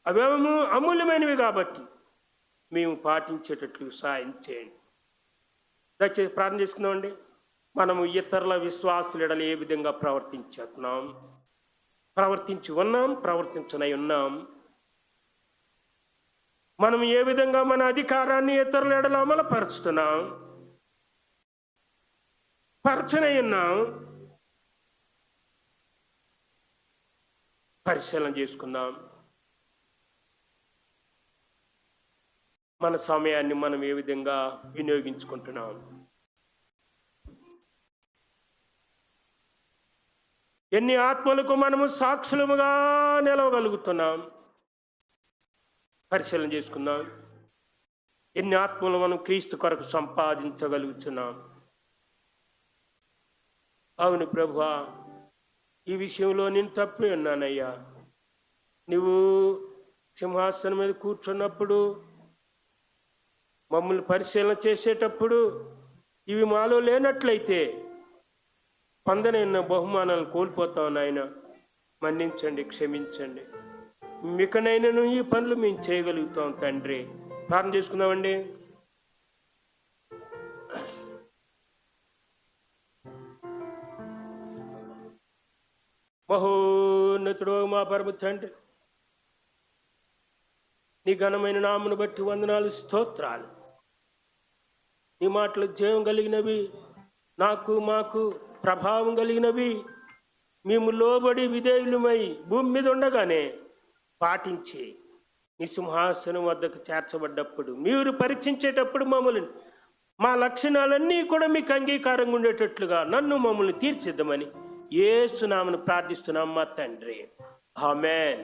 అవేమో అమూల్యమైనవి కాబట్టి మేము పాటించేటట్లు సాయం చేయండి. దయచేసి ప్రార్థన చేసుకుందామండి. మనము ఇతరుల విశ్వాసుల ఎడల ఏ విధంగా ప్రవర్తించి ఉన్నాం, ప్రవర్తించనై ఉన్నాం. మనం ఏ విధంగా మన అధికారాన్ని ఇతరుల ఎడల అమలుపరుచుతున్నాం, పరచనై ఉన్నాం. పరిశీలన చేసుకుందాం. మన సమయాన్ని మనం ఏ విధంగా వినియోగించుకుంటున్నాం. ఎన్ని ఆత్మలకు మనము సాక్షులముగా నిలవగలుగుతున్నాం పరిశీలన చేసుకుందాం. ఎన్ని ఆత్మలు మనం క్రీస్తు కొరకు సంపాదించగలుగుతున్నాం. అవును ప్రభువా, ఈ విషయంలో నేను తప్పి ఉన్నానయ్యా. నువ్వు సింహాసనం మీద కూర్చున్నప్పుడు, మమ్మల్ని పరిశీలన చేసేటప్పుడు ఇవి మాలో లేనట్లయితే పొందనైన బహుమానాలు కోల్పోతాం. నాయన మన్నించండి, క్షమించండి. మికనైనను ఈ పనులు మేము చేయగలుగుతాం తండ్రి. ప్రార్థన చేసుకుందామండి. మహోన్నతుడు మా పరమ తండ్రి, నీ ఘనమైన నామను బట్టి వందనాలు, స్తోత్రాలు. నీ మాటలు జీవం కలిగినవి, నాకు మాకు ప్రభావం కలిగినవి. మేము లోబడి విధేయులమై భూమి మీద ఉండగానే పాటించి నీ సింహాసనం వద్దకు చేర్చబడ్డప్పుడు, మీరు పరీక్షించేటప్పుడు మమ్మల్ని, మా లక్షణాలన్నీ కూడా మీకు అంగీకారంగా ఉండేటట్లుగా మమ్మల్ని తీర్చిద్దామని యేసు నామమున ప్రార్థిస్తున్నాం మా తండ్రి. ఆమేన్.